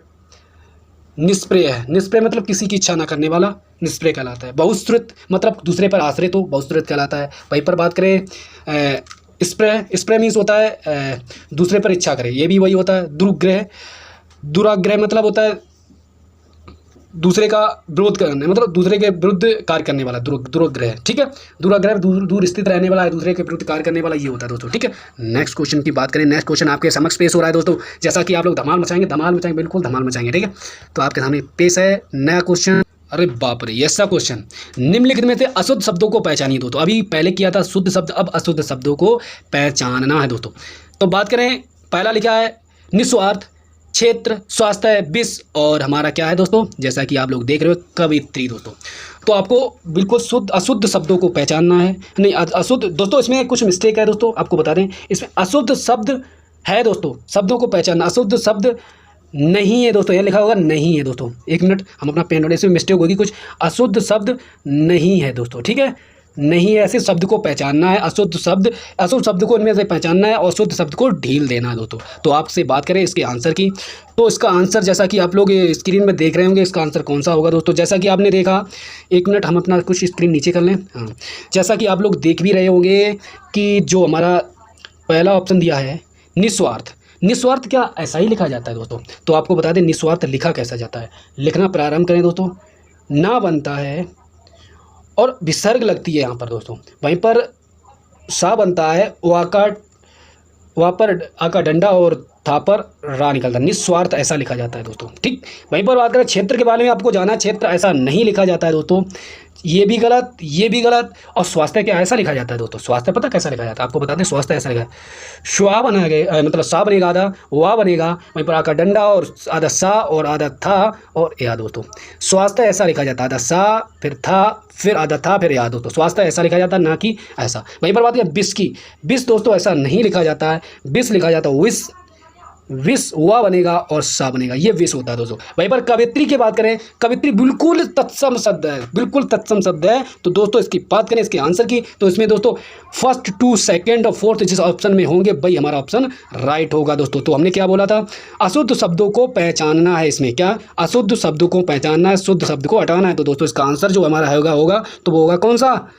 निष्प्रिय है। निष्प्रिय मतलब किसी की इच्छा ना करने वाला, निष्प्रिय कहलाता है। बहुश्रुत मतलब दूसरे पर आश्रित हो, बहुश्रुत कहलाता है। वहीं पर बात करें स्प्रे, स्प्रे मीन्स होता है दूसरे पर इच्छा करे, ये भी वही होता है। दुर्ग्रह, दुराग्रह मतलब होता है दूसरे का विरोध करने, मतलब दूसरे के विरुद्ध कार्य करने वाला, दुराग्रह, ठीक है। दुराग्रह दूर स्थित रहने वाला है, दूसरे के विरुद्ध कार्य करने वाला, ये होता है दोस्तों, ठीक है। नेक्स्ट क्वेश्चन की बात करें, नेक्स्ट क्वेश्चन आपके समक्ष पेश हो रहा है दोस्तों। जैसा कि आप लोग धमाल मचाएंगे, बिल्कुल धमाल मचाएंगे, ठीक है। तो आपके सामने पेश है नया क्वेश्चन। अरे बाप रे, ऐसा क्वेश्चन, निम्नलिखित में से अशुद्ध शब्दों को पहचानिए दोस्तों। अभी पहले किया था शुद्ध शब्द, अब अशुद्ध शब्दों को पहचानना है दोस्तों। तो बात करें, पहला लिखा है निस्वार्थ, क्षेत्र, स्वास्थ्य, विष, और हमारा क्या है दोस्तों, जैसा कि आप लोग देख रहे हो कवित्री दोस्तों। तो आपको बिल्कुल शुद्ध अशुद्ध शब्दों को पहचानना है। नहीं अशुद्ध दोस्तों, इसमें कुछ मिस्टेक है दोस्तों, आपको बता दें, इसमें अशुद्ध शब्द है दोस्तों, शब्दों को पहचानना, अशुद्ध शब्द नहीं है दोस्तों, यह लिखा होगा नहीं है दोस्तों। एक मिनट हम अपना पेन नोट, इसमें मिस्टेक होगी कुछ, अशुद्ध शब्द नहीं है दोस्तों, ठीक है। नहीं है, ऐसे शब्द को पहचानना है, अशुद्ध शब्द को इनमें से पहचानना है और शुद्ध शब्द को ढील देना है दोस्तों। तो आपसे बात करें इसके आंसर की, तो इसका आंसर जैसा कि आप लोग स्क्रीन में देख रहे होंगे, इसका आंसर कौन सा होगा दोस्तों। जैसा कि आपने देखा, एक मिनट हम अपना कुछ स्क्रीन नीचे कर लें, हाँ। जैसा कि आप लोग देख भी रहे होंगे कि जो हमारा पहला ऑप्शन दिया है निस्वार्थ, निस्वार्थ क्या ऐसा ही लिखा जाता है दोस्तों। तो आपको बता दें निस्वार्थ लिखा कैसा जाता है, लिखना प्रारंभ करें दोस्तों। ना बनता है और विसर्ग लगती है यहाँ पर दोस्तों, वहीं पर सा बनता है, वहाँ पर आका डंडा और था पर रा निकलता है, निस्वार्थ ऐसा लिखा जाता है दोस्तों, ठीक। वहीं पर बात करें क्षेत्र के बारे में, आपको जाना, क्षेत्र ऐसा नहीं लिखा जाता है दोस्तों, ये भी गलत, ये भी गलत। और स्वास्थ्य क्या ऐसा लिखा जाता है दोस्तों, स्वास्थ्य पता कैसा लिखा जाता है, आपको बता दें, स्वास्थ्य ऐसा लिखा है, श्वा बनेगा, मतलब सा बनेगा आधा, वा बनेगा, वहीं पर आका डंडा और आधा सा और आधा था और या दोस्तों। स्वास्थ्य ऐसा लिखा जाता है, आधा सा फिर था फिर आधा था फिर या दोस्तों, स्वास्थ्य ऐसा लिखा जाता है, ना कि ऐसा। वहीं पर बात करें विष की, विष दोस्तों ऐसा नहीं लिखा जाता है, विष लिखा जाता है विष, विष हुआ बनेगा और सा बनेगा, ये विष होता है दोस्तों। वहीं पर कवित्री की बात करें, कवित्री बिल्कुल तत्सम शब्द है, बिल्कुल तत्सम शब्द है। तो दोस्तों इसकी बात करें इसके आंसर की, तो इसमें दोस्तों फर्स्ट टू सेकंड और फोर्थ जिस ऑप्शन में होंगे वही हमारा ऑप्शन राइट होगा दोस्तों। तो हमने क्या बोला था, अशुद्ध शब्दों को पहचानना है, इसमें क्या अशुद्ध शब्दों को पहचानना है, शुद्ध शब्द को हटाना है। तो दोस्तों इसका आंसर जो हमारा होगा तो वो होगा कौन सा,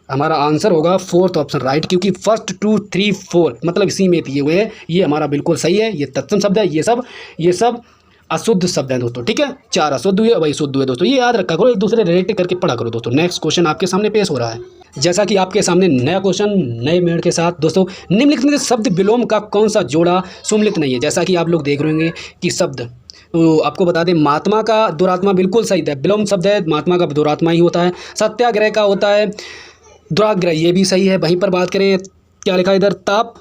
हमारा आंसर होगा फोर्थ ऑप्शन राइट, क्योंकि फर्स्ट 2 3 4 मतलब इसी में दिए हुए हैं, ये हमारा बिल्कुल सही है, ये तत्सम शब्द है, ये सब अशुद्ध शब्द हैं दोस्तों, ठीक है। 4 अशुद्ध हुए, वही शुद्ध हुए दोस्तों, ये याद रखा करो, एक दूसरे रिलेट करके पढ़ा करो दोस्तों। नेक्स्ट क्वेश्चन आपके सामने पेश हो रहा है, जैसा कि आपके सामने नया क्वेश्चन नए मेड़ के साथ दोस्तों। निम्नलिखित में शब्द विलोम का कौन सा जोड़ा सुम्मिलित नहीं है। जैसा कि आप लोग देख रहे होंगे कि शब्द, तो आपको बता दें महात्मा का दुरात्मा बिल्कुल सही है, विलोम शब्द है, महात्मा का दुरात्मा ही होता है। सत्याग्रह का होता है दुराग्रह, ये भी सही है। वहीं पर बात करें क्या लिखा है इधर, ताप,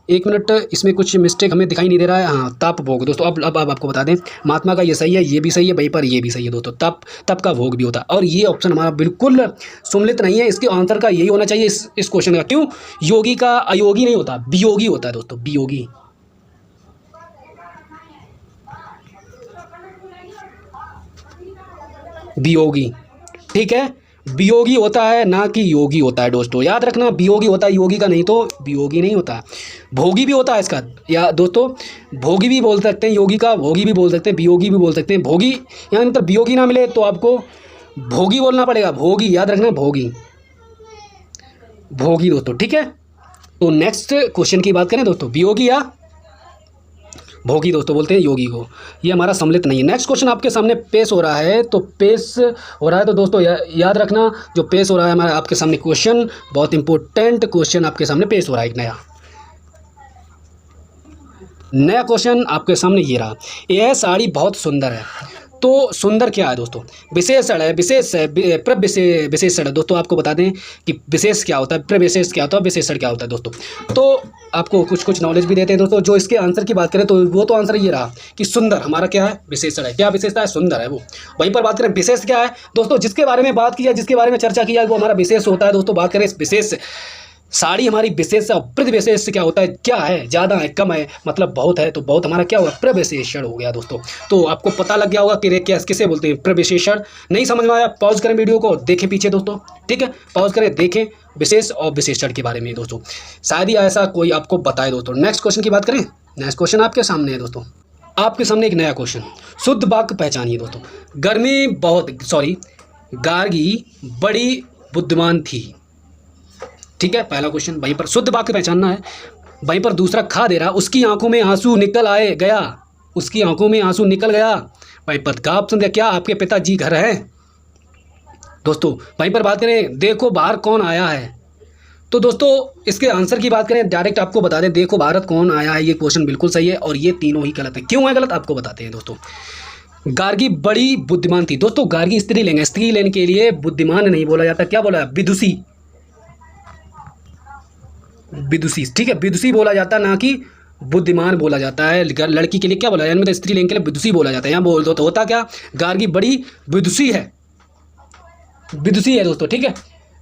एक मिनट इसमें कुछ मिस्टेक हमें दिखाई नहीं दे रहा है, हाँ ताप भोग दोस्तों। अब आपको बता दें महात्मा का ये सही है, ये भी सही है, वहीं पर ये भी सही है दोस्तों, तप का भोग भी होता है। और ये ऑप्शन हमारा बिल्कुल सुम्मिलित नहीं है, इसके आंसर का यही होना चाहिए इस क्वेश्चन का। क्यों, योगी का अयोगी नहीं होता, वियोगी होता है दोस्तों, वियोगी। वियोगी, ठीक है, वियोगी होता है ना कि योगी होता है दोस्तों, याद रखना, वियोगी होता है, योगी का नहीं, तो वियोगी नहीं होता। भोगी भी होता है इसका, या दोस्तों भोगी भी बोल सकते हैं, योगी का भोगी भी बोल सकते हैं, वियोगी भी बोल सकते हैं। भोगी यहाँ मतलब वियोगी ना मिले तो आपको भोगी बोलना पड़ेगा, भोगी, याद रखना, भोगी, भोगी दोस्तों, ठीक है। तो नेक्स्ट क्वेश्चन की बात करें दोस्तों, वियोगी या भोगी दोस्तों बोलते हैं योगी को, ये हमारा सम्मिलित नहीं है। नेक्स्ट क्वेश्चन आपके सामने पेश हो रहा है, तो पेश हो रहा है तो दोस्तों याद रखना, जो पेश हो रहा है हमारा आपके सामने क्वेश्चन, बहुत इंपॉर्टेंट क्वेश्चन आपके सामने पेश हो रहा है। एक नया क्वेश्चन आपके सामने ये रहा, यह साड़ी बहुत सुंदर है, तो सुंदर क्या है दोस्तों? विशेषण है, विशेष है, विशेषण है दोस्तों। आपको बता दें कि विशेष क्या होता है, प्रविशेष क्या होता है, विशेषण क्या होता है दोस्तों। तो आपको कुछ नॉलेज भी देते हैं दोस्तों। जो इसके आंसर की बात करें तो वो तो आंसर ये रहा कि सुंदर हमारा क्या है, विशेषण है। क्या विशेषता है? सुंदर है वो। वहीं पर बात करें विशेष क्या है दोस्तों, जिसके बारे में बात की है, जिसके बारे में चर्चा किया है, वो हमारा विशेष होता है दोस्तों। बात करें इस विशेष साड़ी हमारी विशेष और प्रविशेष क्या होता है, क्या है, ज़्यादा है, कम है, मतलब बहुत है, तो बहुत हमारा क्या हुआ, प्रविशेषण हो गया दोस्तों। तो आपको पता लग गया होगा कि क्या किसे बोलते हैं, प्रविशेषण। नहीं समझ में आया, पॉज करें वीडियो को, देखें पीछे दोस्तों, ठीक है, पॉज करें, देखें विशेष और विशेषण के बारे में दोस्तों, शायद ही ऐसा कोई आपको बताए दोस्तों। नेक्स्ट क्वेश्चन की बात करें, नेक्स्ट क्वेश्चन आपके सामने है दोस्तों, आपके सामने एक नया क्वेश्चन। शुद्ध वाक्य पहचानिए दोस्तों। गार्गी बड़ी बुद्धिमान थी, ठीक है, पहला क्वेश्चन। वहीं पर शुद्ध वाक्य पहचानना है। वहीं पर दूसरा खा दे रहा, उसकी आंखों में आंसू निकल गया, उसकी आंखों में आंसू निकल गया। वहीं पर का ऑप्शन दिया, क्या आपके पिताजी घर हैं दोस्तों। वहीं पर बात करें, देखो बाहर कौन आया है, तो दोस्तों इसके आंसर की बात करें, डायरेक्ट आपको बता दें, देखो भारत कौन आया है, ये क्वेश्चन बिल्कुल सही है और ये तीनों ही गलत है। क्यों है गलत, आपको बताते हैं दोस्तों। गार्गी बड़ी बुद्धिमान थी दोस्तों, गार्गी स्त्रीलिंग, स्त्रीलिंग के लिए बुद्धिमान नहीं बोला जाता, क्या बोला, विदुषी, विदुषी, ठीक है, विदुषी बोला जाता है, ना कि बुद्धिमान बोला जाता है। लड़की के लिए क्या बोला जाता है, मतलब स्त्रीलिंग के लिए विदुषी बोला जाता है। यहाँ बोल दो तो होता क्या, गार्गी बड़ी विदुषी है, विदुषी है दोस्तों, ठीक है,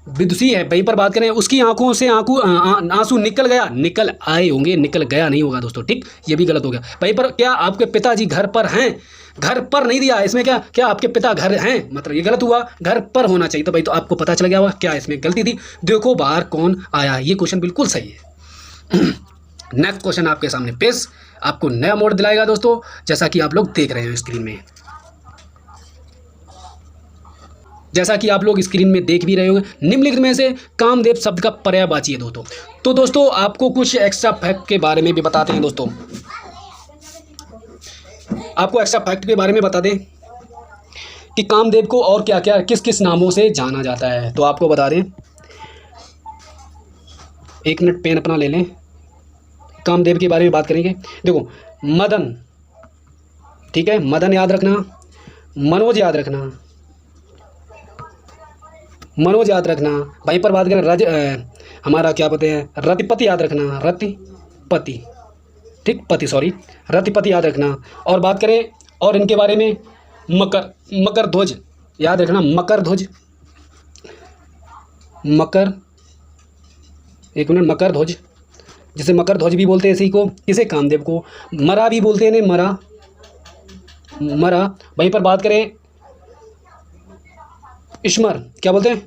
विदुषी है। वहीं पर बात करें, उसकी आंखों से आंसू निकल गया, निकल आए होंगे, निकल गया नहीं होगा दोस्तों, ठीक, ये भी गलत हो गया। वहीं पर क्या आपके पिताजी घर पर हैं, घर पर नहीं दिया इसमें, क्या आपके पिता घर हैं, मतलब ये गलत हुआ, घर पर होना चाहिए। तो भाई तो आपको पता चल गया हुआ क्या इसमें गलती थी। देखो बाहर कौन आया, ये क्वेश्चन बिल्कुल सही है। नेक्स्ट क्वेश्चन आपके सामने पेश, आपको नया मोड दिलाएगा दोस्तों, जैसा कि आप लोग देख रहे हैं स्क्रीन में, जैसा कि आप लोग स्क्रीन में देख भी रहे होंगे। निम्नलिखित में से कामदेव शब्द का पर्यायवाची है दोस्तों। तो दोस्तों आपको कुछ एक्स्ट्रा फैक्ट के बारे में भी बताते हैं दोस्तों, आपको एक्स्ट्रा फैक्ट के बारे में बता दें कि कामदेव को और क्या क्या किस किस नामों से जाना जाता है। तो आपको बता दें, एक मिनट पेन अपना ले लें, कामदेव के बारे में बात करेंगे। देखो मदन, ठीक है, मदन याद रखना, मनोज याद रखना, मनोज याद रखना। वहीं पर बात करें हमारा क्या बोलते हैं, रतिपति याद रखना, रतिपति, ठीक, पति सॉरी, रतिपति याद रखना। और बात करें और इनके बारे में, मकर ध्वज याद रखना, मकर ध्वज, एक मिनट, मकर ध्वज, जिसे मकर ध्वज भी बोलते हैं इसी को, किसे, कामदेव को। मरा भी बोलते हैं, मरा। वहीं पर बात करें ईश्वर, क्या बोलते हैं,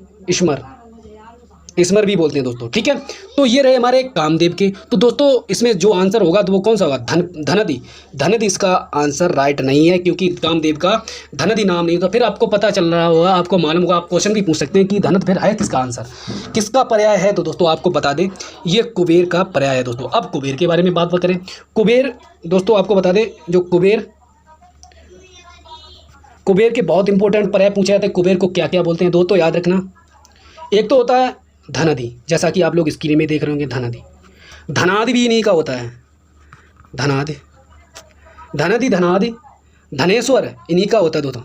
ईश्वर भी बोलते हैं दोस्तों, ठीक है। तो ये रहे हमारे कामदेव के। तो दोस्तों इसमें जो आंसर होगा तो वो कौन सा होगा, धनदी इसका आंसर राइट नहीं है, क्योंकि कामदेव का धनदी नाम नहीं। तो फिर आपको पता चल रहा होगा, आपको मालूम होगा, आप क्वेश्चन भी पूछ सकते हैं कि धनद फिर है किसका आंसर, किसका पर्याय है। तो दोस्तों आपको बता दें, ये कुबेर का पर्याय है दोस्तों। अब कुबेर के बारे में बात करें, कुबेर दोस्तों आपको बता दें, जो कुबेर के बहुत इंपॉर्टेंट पर्याय पूछे जाते हैं। कुबेर को क्या क्या बोलते हैं दोस्तों, याद रखना। एक तो होता है धनदी, जैसा कि आप लोग स्क्रीन में देख रहे होंगे, धनदी। धनादि भी इन्हीं का होता है, धनादि, धनेश्वर इन्हीं का होता है दोस्तों,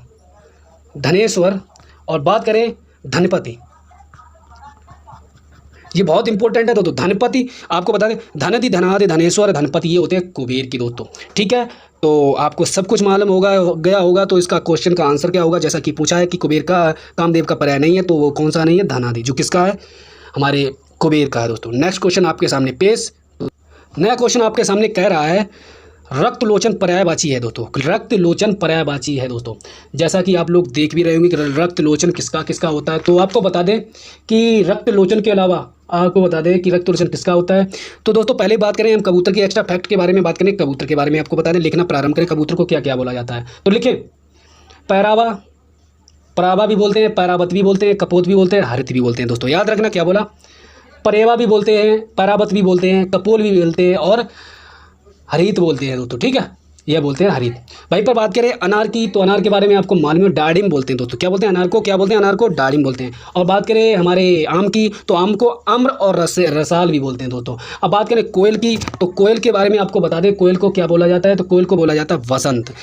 धनेश्वर। और बात करें धनपति, ये बहुत इंपॉर्टेंट है दोस्तों, धनपति। आपको बता दें, धनदी, धनादि, धनेश्वर, धनपति, ये होते हैं कुबेर की दोस्तों, ठीक है। तो आपको सब कुछ मालूम गया होगा। तो इसका क्वेश्चन का आंसर क्या होगा, जैसा कि पूछा है कि कुबेर का कामदेव का पर्याय नहीं है, तो वो कौन सा नहीं है, धनादि, जो किसका है, हमारे कुबेर का है दोस्तों। नेक्स्ट क्वेश्चन आपके सामने पेश, नया क्वेश्चन आपके सामने कह रहा है, रक्तलोचन पर्यायवाची है दोस्तों, रक्तलोचन पर्यायवाची है दोस्तों। जैसा कि आप लोग देख भी रहे होंगे कि रक्तलोचन किसका किसका होता है। तो आपको बता दें कि रक्तलोचन के अलावा आपको बता दें कि रक्तलोचन किसका होता है। तो दोस्तों पहले बात करें हम कबूतर की एक्स्ट्रा फैक्ट के बारे में बात करें। कबूतर के बारे में आपको बता दें, लिखना प्रारंभ करें, कबूतर को क्या क्या बोला जाता है। तो लिखें, पैरावा, परावा भी बोलते हैं, पैरावत भी बोलते हैं, कपोत भी बोलते हैं, हरित भी बोलते हैं दोस्तों। याद रखना क्या बोला, परेवा भी बोलते हैं, पैरावत भी बोलते हैं, कपोल भी बोलते हैं और हरित बोलते हैं दोस्तों, ठीक है, यह बोलते हैं हरित। भाई पर बात करें अनार की, तो अनार के बारे में आपको मालूम है, डाडिम बोलते हैं दोस्तों। क्या बोलते हैं अनार को, क्या बोलते हैं अनार को, डाडिम बोलते हैं। और बात करें हमारे आम की, तो आम को अम्र और रसाल भी बोलते हैं दोस्तों। अब बात करें कोयल की, तो कोयल के बारे में आपको बता दें, कोयल को क्या बोला जाता है, तो कोयल को बोला जाता है वसंत।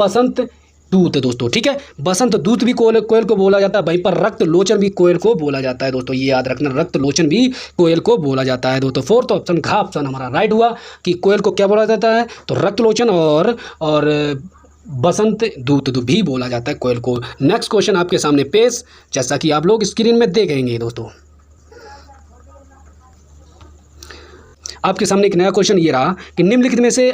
बसंत दूत दोस्तों, ठीक है। बसंत दूत भी कोयल को बोला जाता है, वहीं पर रक्त लोचन भी कोयल को बोला जाता है दोस्तों, ये याद रखना, रक्त लोचन भी कोयल को बोला जाता है दोस्तों। फोर्थ ऑप्शन घ ऑप्शन हमारा राइट हुआ कि कोयल को क्या बोला जाता है, तो रक्त लोचन और बसंत दूत भी बोला जाता है कोयल को। नेक्स्ट क्वेश्चन आपके सामने पेश, जैसा कि आप लोग स्क्रीन में देखेंगे दोस्तों। आपके सामने एक नया क्वेश्चन ये रहा कि निम्नलिखित में से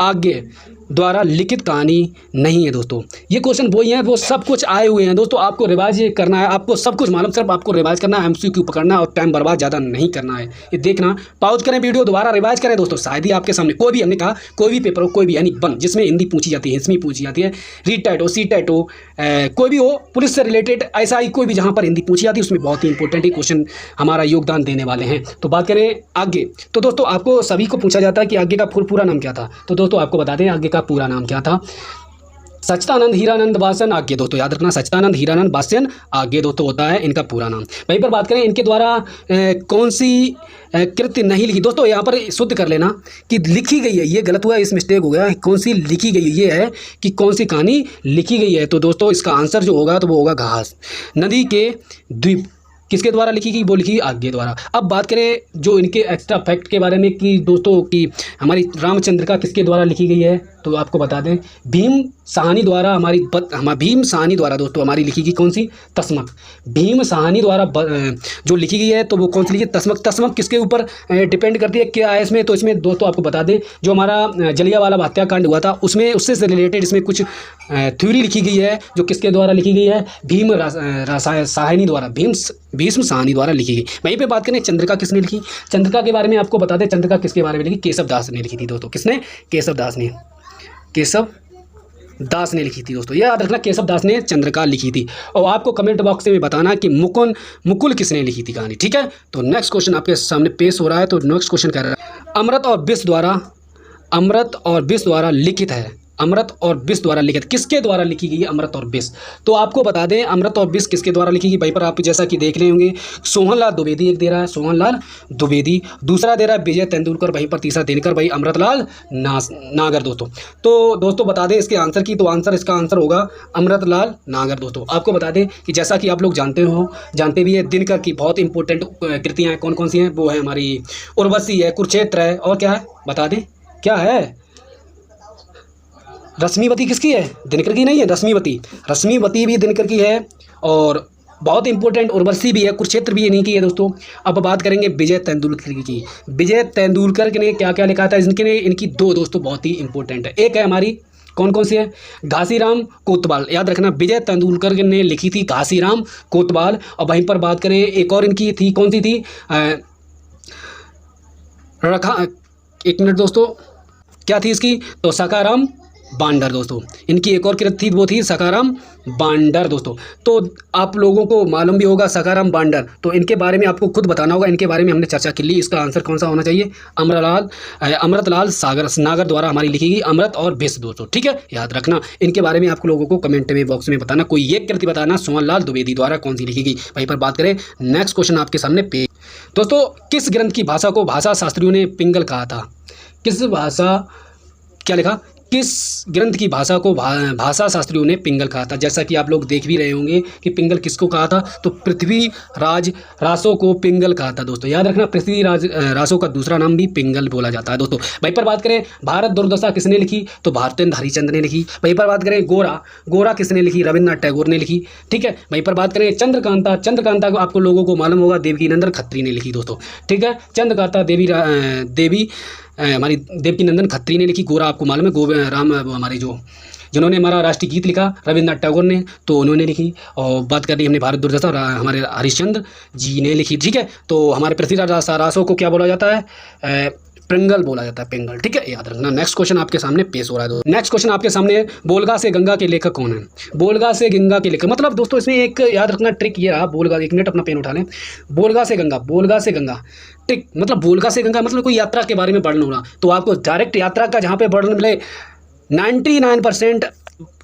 आगे द्वारा लिखित कहानी नहीं है दोस्तों। ये क्वेश्चन वही है, वो सब कुछ आए हुए हैं दोस्तों, आपको रिवाइज करना है, आपको सब कुछ मालूम, सिर्फ आपको रिवाइज करना है, एमसीक्यू पकड़ना है और टाइम बर्बाद ज़्यादा नहीं करना है। ये देखना, पॉज करें वीडियो, दोबारा रिवाइज करें दोस्तों। शायद ही आपके सामने कोई भी, हमने कहा कोई भी पेपर हो, कोई भी यानी वन जिसमें हिंदी पूछी जाती है, हिंदी पूछी जाती है, रीट टाइट हो, सी टाइट हो, कोई भी हो, पुलिस से रिलेटेड ऐसा ही कोई भी जहाँ पर हिंदी पूछी जाती है, उसमें बहुत ही इंपॉर्टेंट ही क्वेश्चन हमारा योगदान देने वाले हैं। तो बात करें आगे, तो दोस्तों आपको सभी को पूछा जाता है कि आगे का पूरा नाम क्या था, तो दोस्तों आपको बता दें आगे का पूरा नाम क्या था। सच्चिदानंद हीरानंद बासन आगे दोस्तों, याद रखना, सच्चिदानंद हीरानंद बासन आगे दोस्तों होता है इनका पूरा नाम। वहीं पर बात करें इनके द्वारा कौन सी कृति नहीं लिखी, दोस्तों यहाँ पर शुद्ध कर लेना कि लिखी गई है, ये गलत हुआ, इस मिस्टेक हो गया, कौन सी लिखी गई, ये है कि कौन सी कहानी लिखी गई है। तो दोस्तों इसका आंसर जो होगा तो वो होगा घास नदी के द्वीप, किसके द्वारा लिखी गई, वो लिखी आगे द्वारा। अब बात करें जो इनके एक्स्ट्रा फैक्ट के बारे में कि दोस्तों कि हमारी रामचंद्र का किसके द्वारा लिखी गई है, तो आपको बता दें भीम साहनी द्वारा, भीम साहनी द्वारा दोस्तों हमारी लिखी गई कौन सी, तस्मक। भीम साहनी द्वारा जो लिखी गई है तो वो कौन सी लिखी, तस्मक। तस्मक किसके ऊपर डिपेंड करती है, क्या है इसमें, तो इसमें दोस्तों आपको बता दें जो हमारा जलियांवाला हत्याकांड हुआ था उसमें, उससे रिलेटेड इसमें कुछ थ्योरी लिखी गई है, जो किसके द्वारा लिखी गई है, भीम साहनी द्वारा, भीष्म साहनी द्वारा लिखी गई। वहीं पे बात करें चंद्रिका किसने लिखी, चंद्रिका के बारे में आपको बता दें, चंद्रिका किसके बारे में लिखी, केशव दास ने लिखी थी दोस्तों। किसने, केशव दास ने लिखी थी दोस्तों, ये याद रखना, केशव दास ने चंद्रिका लिखी थी। और आपको कमेंट बॉक्स में बताना कि मुकुल किसने लिखी थी कहानी, ठीक है। तो नेक्स्ट क्वेश्चन आपके सामने पेश हो रहा है, तो नेक्स्ट क्वेश्चन कह रहा है अमृत और विष द्वारा लिखित है, अमृत और विष द्वारा लिखित, किसके द्वारा लिखी गई है अमृत और विष, तो आपको बता दें अमृत और विष किसके द्वारा लिखी गई। भाई पर आप जैसा कि देख रहे होंगे सोहनलाल द्विवेदी एक दे रहा है, सोहनलाल द्विवेदी, दूसरा दे रहा है विजय तेंदुलकर, वहीं पर तीसरा देकर भाई अमृतलाल नागर दोस्तों। तो दोस्तों बता दें इसके आंसर की, तो इसका आंसर होगा अमृतलाल नागर दोस्तों। आपको बता दें कि जैसा कि आप लोग जानते भी है, दिनकर की बहुत इंपॉर्टेंट कृतियाँ हैं, कौन कौन सी हैं, वो है हमारी उर्वशी है, कुरुक्षेत्र है, और क्या है बता दें, क्या है, रश्मिवती किसकी है, दिनकर की नहीं है, रश्मिवती भी दिनकर की है, और बहुत इंपॉर्टेंट उर्वशी भी है, कुरुक्षेत्र भी इन्हीं की है दोस्तों। अब बात करेंगे विजय तेंदुलकर की, विजय तेंदुलकर ने क्या क्या लिखा था, इनकी दो दोस्तों बहुत ही इंपॉर्टेंट है, एक है हमारी कौन कौन सी है, घासीराम कोतवाल, याद रखना विजय तेंदुलकर ने लिखी थी घासीराम कोतवाल। और वहीं पर बात करें एक और इनकी थी, कौन सी थी, एक मिनट दोस्तों, क्या थी इसकी, तो सखाराम बांडर दोस्तों, इनकी एक और कृति थी, वो थी सखाराम बांडर दोस्तों। तो आप लोगों को मालूम भी होगा सखाराम बांडर, तो इनके बारे में आपको खुद बताना होगा, इनके बारे में हमने चर्चा कर ली। इसका आंसर कौन सा होना चाहिए, अमृतलाल नागर द्वारा हमारी लिखी गई अमृत और विष दोस्तों, ठीक है, याद रखना। इनके बारे में आपको लोगों को कमेंट में बॉक्स में बताना, कोई एक कृति बताना सोहनलाल द्विवेदी द्वारा कौन सी लिखी गई। वहीं पर बात करें नेक्स्ट क्वेश्चन आपके सामने पे दोस्तों, किस ग्रंथ की भाषा को भाषा शास्त्रियों ने पिंगल कहा था, किस ग्रंथ की भाषा को भाषा शास्त्रियों ने पिंगल कहा था। जैसा कि आप लोग देख भी रहे होंगे कि पिंगल किसको कहा था, तो पृथ्वीराज रासो को पिंगल कहा था दोस्तों, याद रखना, पृथ्वीराज रासो का दूसरा नाम भी पिंगल बोला जाता है दोस्तों। वहीं पर बात करें भारत दुर्दशा किसने लिखी, तो भारतेंद्र हरिश्चंद्र ने लिखी। वहीं पर बात करें गोरा किसने लिखी, रविन्द्रनाथ टैगोर ने लिखी, ठीक है। वहीं पर बात करें चंद्रकांता को आपको लोगों को मालूम होगा देवकीनंदन खत्री ने लिखी दोस्तों, ठीक है। चंद्रकांता देवी हमारी देवकीनंदन खत्री ने लिखी। गोरा आपको मालूम है हमारे जिन्होंने हमारा राष्ट्रीय गीत लिखा रविन्द्रनाथ टैगोर ने, तो उन्होंने लिखी। और बात कर रही हमने भारत दुर्दशा, हमारे हरिश्चंद्र जी ने लिखी, ठीक है। तो हमारे पृथ्वीराज रासो को क्या बोला जाता है, पिंगल बोला जाता है, पिंगल, ठीक है, याद रखना। नेक्स्ट क्वेश्चन आपके सामने पेश हो रहा है। नेक्स्ट क्वेश्चन आपके सामने, बोलगा से गंगा के लेखक कौन है, बोलगा से गंगा के लेखक, मतलब दोस्तों इसमें एक याद रखना ट्रिक ये रहा, बोलगा, एक मिनट अपना पेन उठा लें, बोलगा से गंगा ट्रिक, मतलब बोलगा से गंगा मतलब कोई यात्रा के बारे में वर्णन हो रहा, तो आपको डायरेक्ट यात्रा का जहाँ पे वर्णन मिले 99%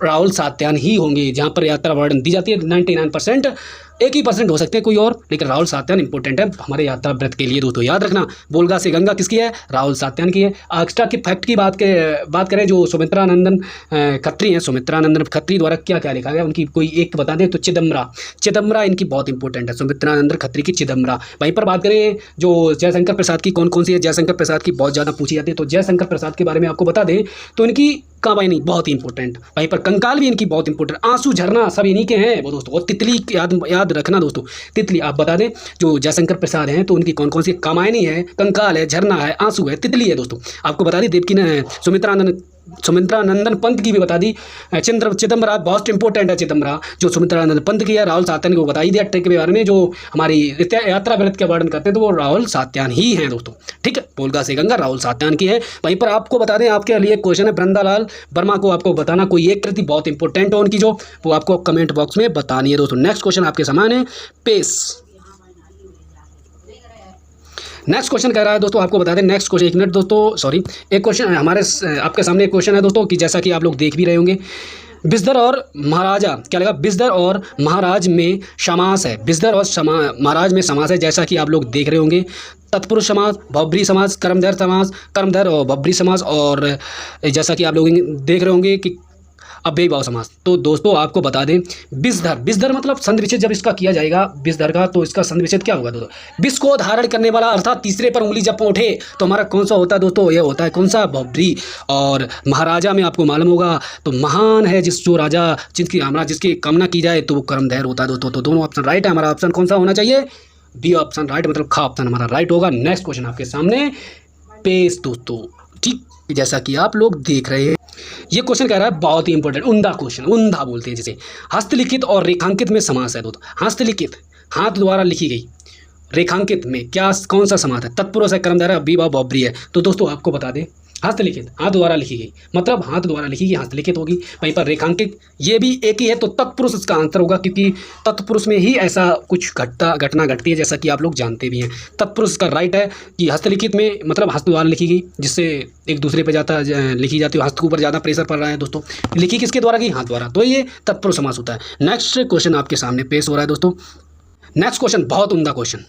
राहुल सात्यान ही होंगे, जहाँ पर यात्रा वर्णन दी जाती है 99% एक ही परसेंट हो सकते हैं कोई और, लेकिन राहुल सातवान इंपॉर्टेंट है हमारे यात्रा व्रत के लिए दोस्तों, याद रखना। बोलगा से गंगा किसकी है? राहुल सातवान की है। एक्स्ट्रा की फैक्ट की बात करें, जो सुमित्रा नंदन खत्री हैं, सुमित्रा नंदन खत्री द्वारा क्या क्या लिखा गया उनकी कोई एक बता दें तो चिदम्बरा इनकी बहुत इंपॉर्टेंट है, सुमित्रा नंदन खत्री की चिदम्बरा। वहीं पर बात करें जो जयशंकर प्रसाद की कौन कौन सी है, जयशंकर प्रसाद की बहुत ज़्यादा पूछी जाती है, तो जयशंकर प्रसाद के बारे में आपको बता दें तो इनकी कामायनी बहुत ही इंपॉर्टेंट। वहीं पर कंकाल भी इनकी बहुत इंपॉर्टेंट, आंसू झरना सब इन्हीं के हैं वो दोस्तों। और तितली याद रखना दोस्तों, तितली आप बता दें जो जयशंकर प्रसाद हैं तो उनकी कौन कौन सी कामायनी है, कंकाल है, झरना है, आंसू है, तितली है दोस्तों। आपको बता दी देवकी ने सुमित्रा नंदन पंत की भी बता दी। चिदम्बरा बहुत इंपॉर्टेंट है, चिदम्बरा जो सुमित्रा नंदन पंत की है। राहुल सातवान को बता ही दिया ट्रिक के बारे में, जो हमारी यात्रा व्रत के वर्णन करते हैं तो वो राहुल सातवान ही हैं दोस्तों, ठीक है। बोलगा से गंगा राहुल सातवान की है। वहीं पर आपको बता दें आपके लिए क्वेश्चन है, वृंदालाल वर्मा को आपको बताना कोई एक कृति बहुत इंपॉर्टेंट है उनकी, जो वो आपको कमेंट बॉक्स में बतानी है दोस्तों। नेक्स्ट क्वेश्चन आपके समान है पेश। नेक्स्ट क्वेश्चन कह रहा है दोस्तों, आपको बता दें नेक्स्ट क्वेश्चन, एक मिनट दोस्तों, सॉरी, एक क्वेश्चन हमारे आपके सामने एक क्वेश्चन है दोस्तों कि जैसा कि आप लोग देख भी रहे होंगे, बिस्दर और महाराजा क्या लगा, बिस्दर और महाराज में समास है, बिस्दर और महाराज में समास है, जैसा कि आप लोग देख रहे होंगे। तत्पुरुष समास, बहुब्रीहि समास, कर्मधारय और बहुब्रीहि समास, और जैसा कि आप लोग देख रहे होंगे कि अव्ययी भाव समास। तो दोस्तों आपको बता दें बिस्दर मतलब संधि विच्छेद जब इसका किया जाएगा बिस्दर का, तो इसका संधि विच्छेद क्या होगा दोस्तों, विष को धारण करने वाला, अर्थात तीसरे पर उंगली जब उठे तो हमारा कौन सा होता है दोस्तों, यह होता है कौन सा, बहुब्रीहि। और महाराजा में आपको मालूम होगा तो महान है जो राजा जिसकी कामना की जाए तो वो कर्मधारय होता है दोस्तों। तो दोनों ऑप्शन राइट है, हमारा ऑप्शन कौन सा होना चाहिए, बी ऑप्शन राइट, मतलब खा ऑप्शन हमारा राइट होगा। नेक्स्ट क्वेश्चन आपके सामने पेश दोस्तों, ठीक जैसा कि आप लोग देख रहे हैं। ये क्वेश्चन कह रहा है बहुत ही इंपॉर्टेंट, उंधा क्वेश्चन, उंधा बोलते हैं जिसे। हस्तलिखित और रेखांकित में समास है दोस्तों। हस्तलिखित हाथ द्वारा लिखी गई, रेखांकित में क्या कौन सा समास है, तत्पुरुष है, कर्मधारय, अव्ययी भाव, बहुब्रीहि है। तो दोस्तों आपको बता दें हस्तलिखित हाथ द्वारा लिखी गई, मतलब हाथ द्वारा लिखी गई हस्तलिखित होगी। वहीं पर रेखांकित ये भी एक ही है, तो तत्पुरुष इसका आंसर होगा, क्योंकि तत्पुरुष में ही ऐसा कुछ घटना घटती है, जैसा कि आप लोग जानते भी हैं। तत्पुरुष का राइट है कि हस्तलिखित में मतलब हस्त द्वारा लिखी गई, जिससे एक दूसरे पर लिखी जाती है, हस्त के ऊपर ज़्यादा प्रेशर पड़ रहा है दोस्तों, लिखी किसके द्वारा गई, हाथ द्वारा, तो ये तत्पुरुष समास होता है। नेक्स्ट क्वेश्चन आपके सामने पेश हो रहा है दोस्तों। नेक्स्ट क्वेश्चन बहुत उम्दा क्वेश्चन,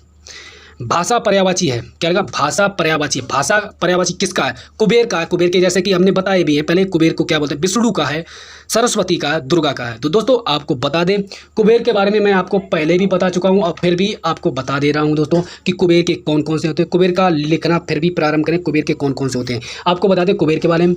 भाषा पर्यायवाची है, क्या लगा, भाषा पर्यायवाची। भाषा पर्यायवाची किसका है, कुबेर का है। कुबेर के जैसे कि हमने बताए भी हैं पहले, कुबेर को क्या बोलते हैं, विष्णु का है, सरस्वती का है, दुर्गा का है। तो दोस्तों आपको बता दें कुबेर के बारे में मैं आपको पहले भी बता चुका हूं और फिर भी आपको बता दे रहा हूं दोस्तों कि कुबेर के कौन कौन से होते हैं। कुबेर का लिखना फिर भी प्रारंभ करें, कुबेर के कौन कौन से होते हैं आपको बता दें कुबेर के बारे में।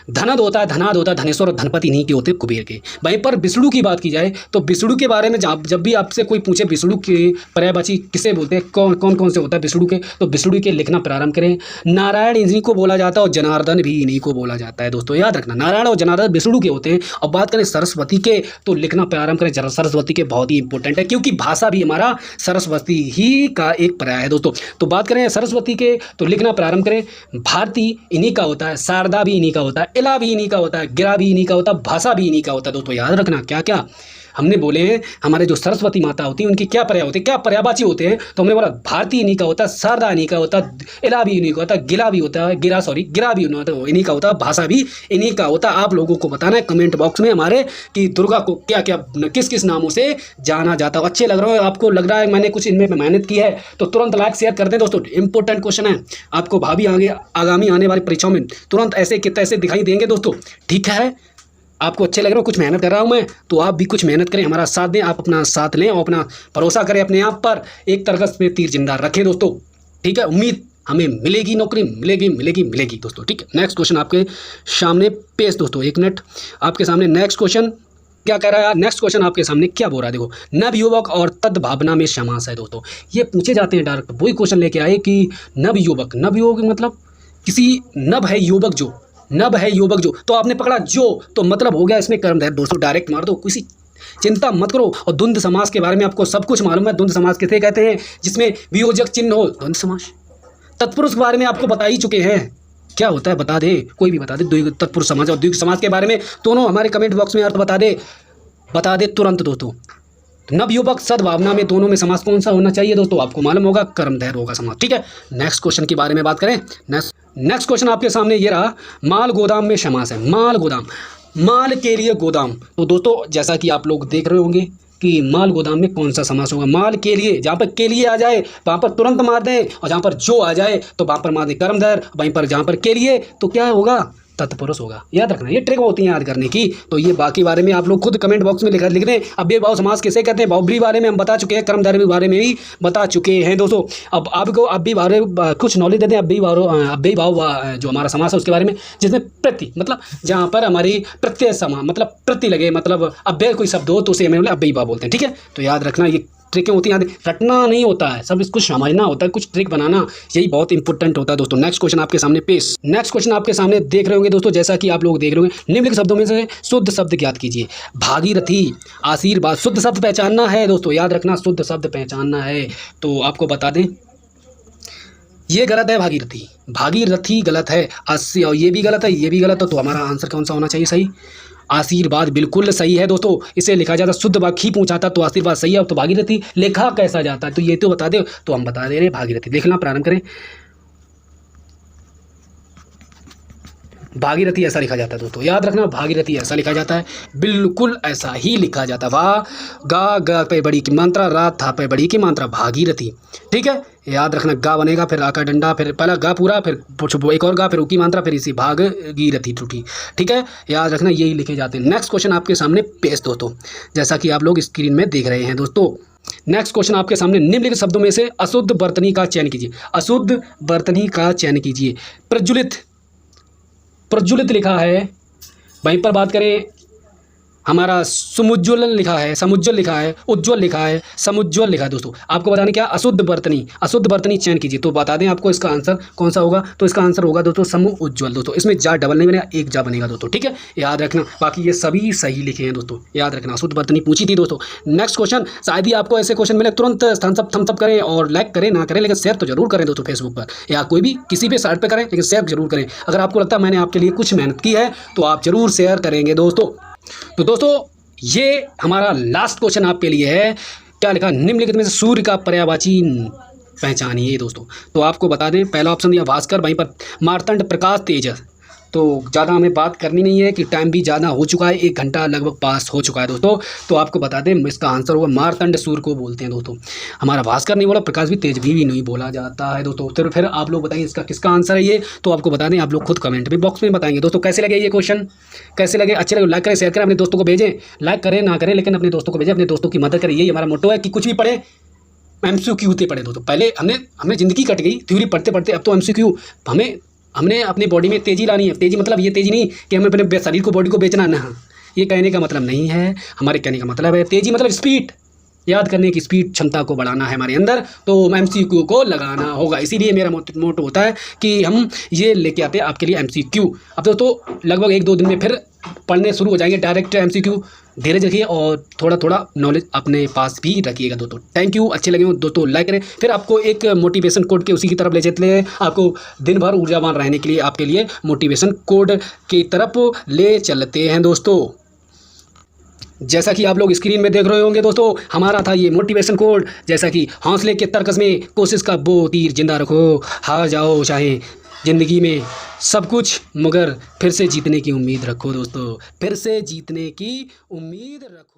धनद होता है, धनाद होता है, धनेश्वर और धनपति नहीं के होते कुबेर के। वहीं पर विष्णु की बात की जाए तो विष्णु के बारे में जब भी आपसे कोई पूछे विष्णु की पर्यायवाची किसे बोलते हैं, कौन कौन से होता है विष्णु के, तो विष्णु के लिखना प्रारंभ करें। नारायण इन्हीं को बोला जाता है और जनार्दन भी इन्हीं को बोला जाता है दोस्तों, याद रखना, नारायण और जनार्दन विष्णु के होते हैं। और बात करें सरस्वती के तो लिखना प्रारंभ करें, सरस्वती के बहुत ही इंपॉर्टेंट है, क्योंकि भाषा भी हमारा सरस्वती ही का एक पर्याय है दोस्तों। तो बात करें सरस्वती के तो लिखना प्रारंभ करें, भारती इन्हीं का होता है, शारदा भी इन्हीं का होता है, इला भी इन्हीं का होता है, गिरा भी इन्हीं का होता है, भाषा भी इन्हीं का होता है दोस्तों। याद रखना क्या क्या हमने बोले हैं, हमारे जो सरस्वती माता होती है उनकी क्या पर्याय होते हैं, क्या पर्यायवाची होते हैं, तो हमने बोला भारती इन्हीं का होता है, शारदा इन्हीं का होता है, इला भी इन्हीं का होता है, गिरा भी होता है, गिरा भी इन्हीं का होता है, भाषा भी इन्हीं का होता है। आप लोगों को बताना है कमेंट बॉक्स में हमारे कि दुर्गा को क्या क्या किस किस नामों से जाना जाता है। अच्छे लग रहे हो, आपको लग रहा है मैंने कुछ इनमें मेहनत की है तो तुरंत लाइक शेयर कर दें दोस्तों, इंपॉर्टेंट क्वेश्चन है, आपको भाभी आगामी आने वाली परीक्षाओं में तुरंत ऐसे कि तैसे दिखाई देंगे दोस्तों, ठीक है। आपको अच्छे लग रहे हो, कुछ मेहनत कर रहा हूं मैं, तो आप भी कुछ मेहनत करें, हमारा साथ दें, आप अपना साथ लें और अपना भरोसा करें अपने आप पर, एक तरकस में तीर जिंदा रखें दोस्तों, ठीक है। उम्मीद हमें मिलेगी, नौकरी मिलेगी दोस्तों, ठीक है। नेक्स्ट क्वेश्चन आपके सामने पेश दोस्तों, एक मिनट आपके सामने नेक्स्ट क्वेश्चन क्या कह रहा है, नेक्स्ट क्वेश्चन आपके सामने क्या बोल रहा है, देखो, नवयुवक और तद्भावना में समास है दोस्तों। ये पूछे जाते हैं डायरेक्ट, वही क्वेश्चन लेके आए कि नवयुवक मतलब किसी नव है युवक जो, तो आपने पकड़ा जो, तो मतलब हो गया इसमें कर्मधारय दोस्तों, डायरेक्ट मार दो, किसी चिंता मत करो। और द्वंद्व समास के बारे में आपको सब कुछ मालूम है, द्वंद्व समास किसे कहते हैं, जिसमें वियोजक चिन्ह हो, द्वंद्व समास। तत्पुरुष के बारे में आपको बता ही चुके हैं, क्या होता है बता दे, कोई भी बता दे, तत्पुरुष समास और द्विग समास के बारे में दोनों हमारे कमेंट बॉक्स में अर्थ बता दे तुरंत दोस्तों। नवयुवक सद्भावना में दोनों में समास कौन सा होना चाहिए दोस्तों, आपको मालूम होगा, कर्मधारय होगा समास, ठीक है। नेक्स्ट क्वेश्चन के बारे में बात करें, नेक्स्ट क्वेश्चन आपके सामने ये रहा, माल गोदाम में समास है, माल के लिए गोदाम। तो दोस्तों जैसा कि आप लोग देख रहे होंगे कि माल गोदाम में कौन सा समास होगा। माल के लिए, जहाँ पर के लिए आ जाए वहाँ पर तुरंत मार दें, और जहाँ पर जो आ जाए तो वहाँ पर मार दें कर्मधारय, वहीं पर जहाँ पर के लिए तो क्या होगा, तत्पुरुष होगा। याद रखना, ये ट्रिक होती है याद करने की। तो ये बाकी बारे में आप लोग खुद कमेंट बॉक्स में लिख दें। अव्ययी भाव समास किसे कहते हैं, बहुब्रीहि बारे में हम बता चुके हैं, कर्मधारय बारे में भी बता चुके हैं दोस्तों। अब आपको अव्ययी बारे कुछ नॉलेज देते हैं अव्ययी भाव जो हमारा समास है उसके बारे में, जिसमें प्रति मतलब जहाँ पर हमारी प्रत्यय समा मतलब प्रति लगे, मतलब अव्यय कोई शब्द हो तो उसे हमें अव्ययी भाव बोलते हैं। ठीक है, तो याद रखना ये ट्रिकें होती हैं, रटना नहीं होता है, सब इसको समझना होता है, कुछ ट्रिक बनाना यही बहुत इंपॉर्टेंट होता है दोस्तों। नेक्स्ट क्वेश्चन आपके सामने पेश, नेक्स्ट क्वेश्चन आपके सामने देख रहे होंगे दोस्तों। जैसा कि आप लोग देख रहे होंगे, निम्नलिखित शब्दों में से शुद्ध शब्द ज्ञात कीजिए। भागीरथी, आशीर्वाद, शुद्ध शब्द पहचानना है दोस्तों, याद रखना शुद्ध शब्द पहचानना है। तो आपको बता दें ये गलत है, भागीरथी, भागीरथी गलत है, और ये भी गलत है, ये भी गलत है। तो हमारा आंसर कौन सा होना चाहिए सही, आशीर्वाद बिल्कुल सही है दोस्तों। इसे लिखा जाता शुद्ध वाक्य पूछा था तो आशीर्वाद सही है। तो भागीरथी लिखा कैसा जाता है, तो ये तो बता दे, तो हम बता दे रहे भागीरथी। देखना प्रारंभ करें, भागीरथी ऐसा लिखा जाता है दोस्तों, याद रखना भागीरथी ऐसा लिखा जाता है, बिल्कुल ऐसा ही लिखा जाता है। वाह गा गा पे बड़ी की मात्रा, रा था पे बड़ी की मात्रा, भागीरथी। ठीक है, याद रखना गा बनेगा, फिर आका डंडा, फिर पहला गा पूरा, फिर एक और गा, फिर ऊ की मात्रा, फिर इसी भागीरथी टूटी। ठीक है, याद रखना यही लिखे जाते हैं। नेक्स्ट क्वेश्चन आपके सामने पेश दोस्तों, जैसा कि आप लोग स्क्रीन में देख रहे हैं दोस्तों। नेक्स्ट क्वेश्चन आपके सामने, निम्नलिखित शब्दों में से अशुद्ध वर्तनी का चयन कीजिए। अशुद्ध वर्तनी का चयन कीजिए। प्रज्वलित, प्रज्वलित लिखा है, वहीं पर बात करें हमारा समुज्ज्वल लिखा है, समुज्ज्वल लिखा है, उज्ज्वल लिखा है, समुज्ज्वल लिखा है दोस्तों। आपको बताने क्या, अशुद्ध वर्तनी, अशुद्ध वर्तनी चयन कीजिए। तो बता दें आपको इसका आंसर कौन सा होगा, तो इसका आंसर होगा दोस्तों समूह उज्ज्वल दोस्तों। इसमें जा डबल नहीं बनेगा, एक जा बनेगा दोस्तों। ठीक है, याद रखना, बाकी ये सभी सही लिखे हैं दोस्तों, याद रखना। अशुद्ध वर्तनी पूछी थी दोस्तों। नेक्स्ट क्वेश्चन, शायद ही आपको ऐसे क्वेश्चन मिले, तुरंत थम्स अप करें और लाइक करें ना करें, लेकिन शेयर तो जरूर करें दोस्तों, फेसबुक पर या कोई भी किसी भी साइट पर करें, लेकिन शेयर जरूर करें। अगर आपको लगता है मैंने आपके लिए कुछ मेहनत की है तो आप जरूर शेयर करेंगे दोस्तों। तो दोस्तों ये हमारा लास्ट क्वेश्चन आपके लिए है, क्या लिखा, निम्नलिखित में से सूर्य का पर्यायवाची पहचानिए दोस्तों। तो आपको बता दें, पहला ऑप्शन दिया भास्कर, वहीं पर मार्तंड, प्रकाश, तेजस। तो ज़्यादा हमें बात करनी नहीं है कि टाइम भी ज़्यादा हो चुका है, 1 घंटा लगभग पास हो चुका है दोस्तों। तो आपको बता दें इसका आंसर होगा मार्तंड, सूर्य को बोलते हैं दोस्तों। हमारा भास्कर नहीं बोला, प्रकाश भी, तेज भी नहीं बोला जाता है दोस्तों। तो फिर आप लोग बताएंगे इसका किसका आंसर है ये, तो आपको बता दें, आप लोग खुद कमेंट में बॉक्स में बताएंगे दोस्तों। कैसे लगे ये क्वेश्चन, कैसे लगे, अच्छे लगे लाइक करें, शेयर करें, अपने दोस्तों को भेजें, लाइक करें ना करें, लेकिन अपने दोस्तों को भेजें, अपने दोस्तों की मदद करें। यही हमारा मोटो है कि कुछ भी पढ़े MCQ होते पढ़े दोस्तों। पहले हमने ज़िंदगी कट गई थ्योरी पढ़ते पढ़ते, अब तो MCQ हमने अपनी बॉडी में तेज़ी लानी है। तेज़ी मतलब ये तेज़ी नहीं कि हमें अपने शरीर को, बॉडी को बेचना ना, ये कहने का मतलब नहीं है। हमारे कहने का मतलब है तेज़ी मतलब स्पीड, याद करने की स्पीड, क्षमता को बढ़ाना है हमारे अंदर, तो MCQ को लगाना होगा। इसीलिए मेरा मोटो होता है कि हम ये लेके आते हैं आपके लिए MCQ। अब दोस्तों लगभग 1-2 दिन में फिर पढ़ने शुरू हो जाएंगे डायरेक्ट MCQ। धीरज रखिए और थोड़ा थोड़ा नॉलेज अपने पास भी रखिएगा दोस्तों। थैंक यू, अच्छे लगे हो दोस्तों लाइक करें। फिर आपको एक मोटिवेशन कोड के उसी की तरफ ले चलते हैं, आपको दिन भर ऊर्जावान रहने के लिए आपके लिए मोटिवेशन कोड की तरफ ले चलते हैं दोस्तों। जैसा कि आप लोग स्क्रीन में देख रहे होंगे दोस्तों, हमारा था ये मोटिवेशन कोड, जैसा कि हौसले के तर्कस में कोशिश का वो तीर जिंदा रखो, हार जाओ चाहे ज़िंदगी में सब कुछ, मगर फिर से जीतने की उम्मीद रखो दोस्तों, फिर से जीतने की उम्मीद रखो।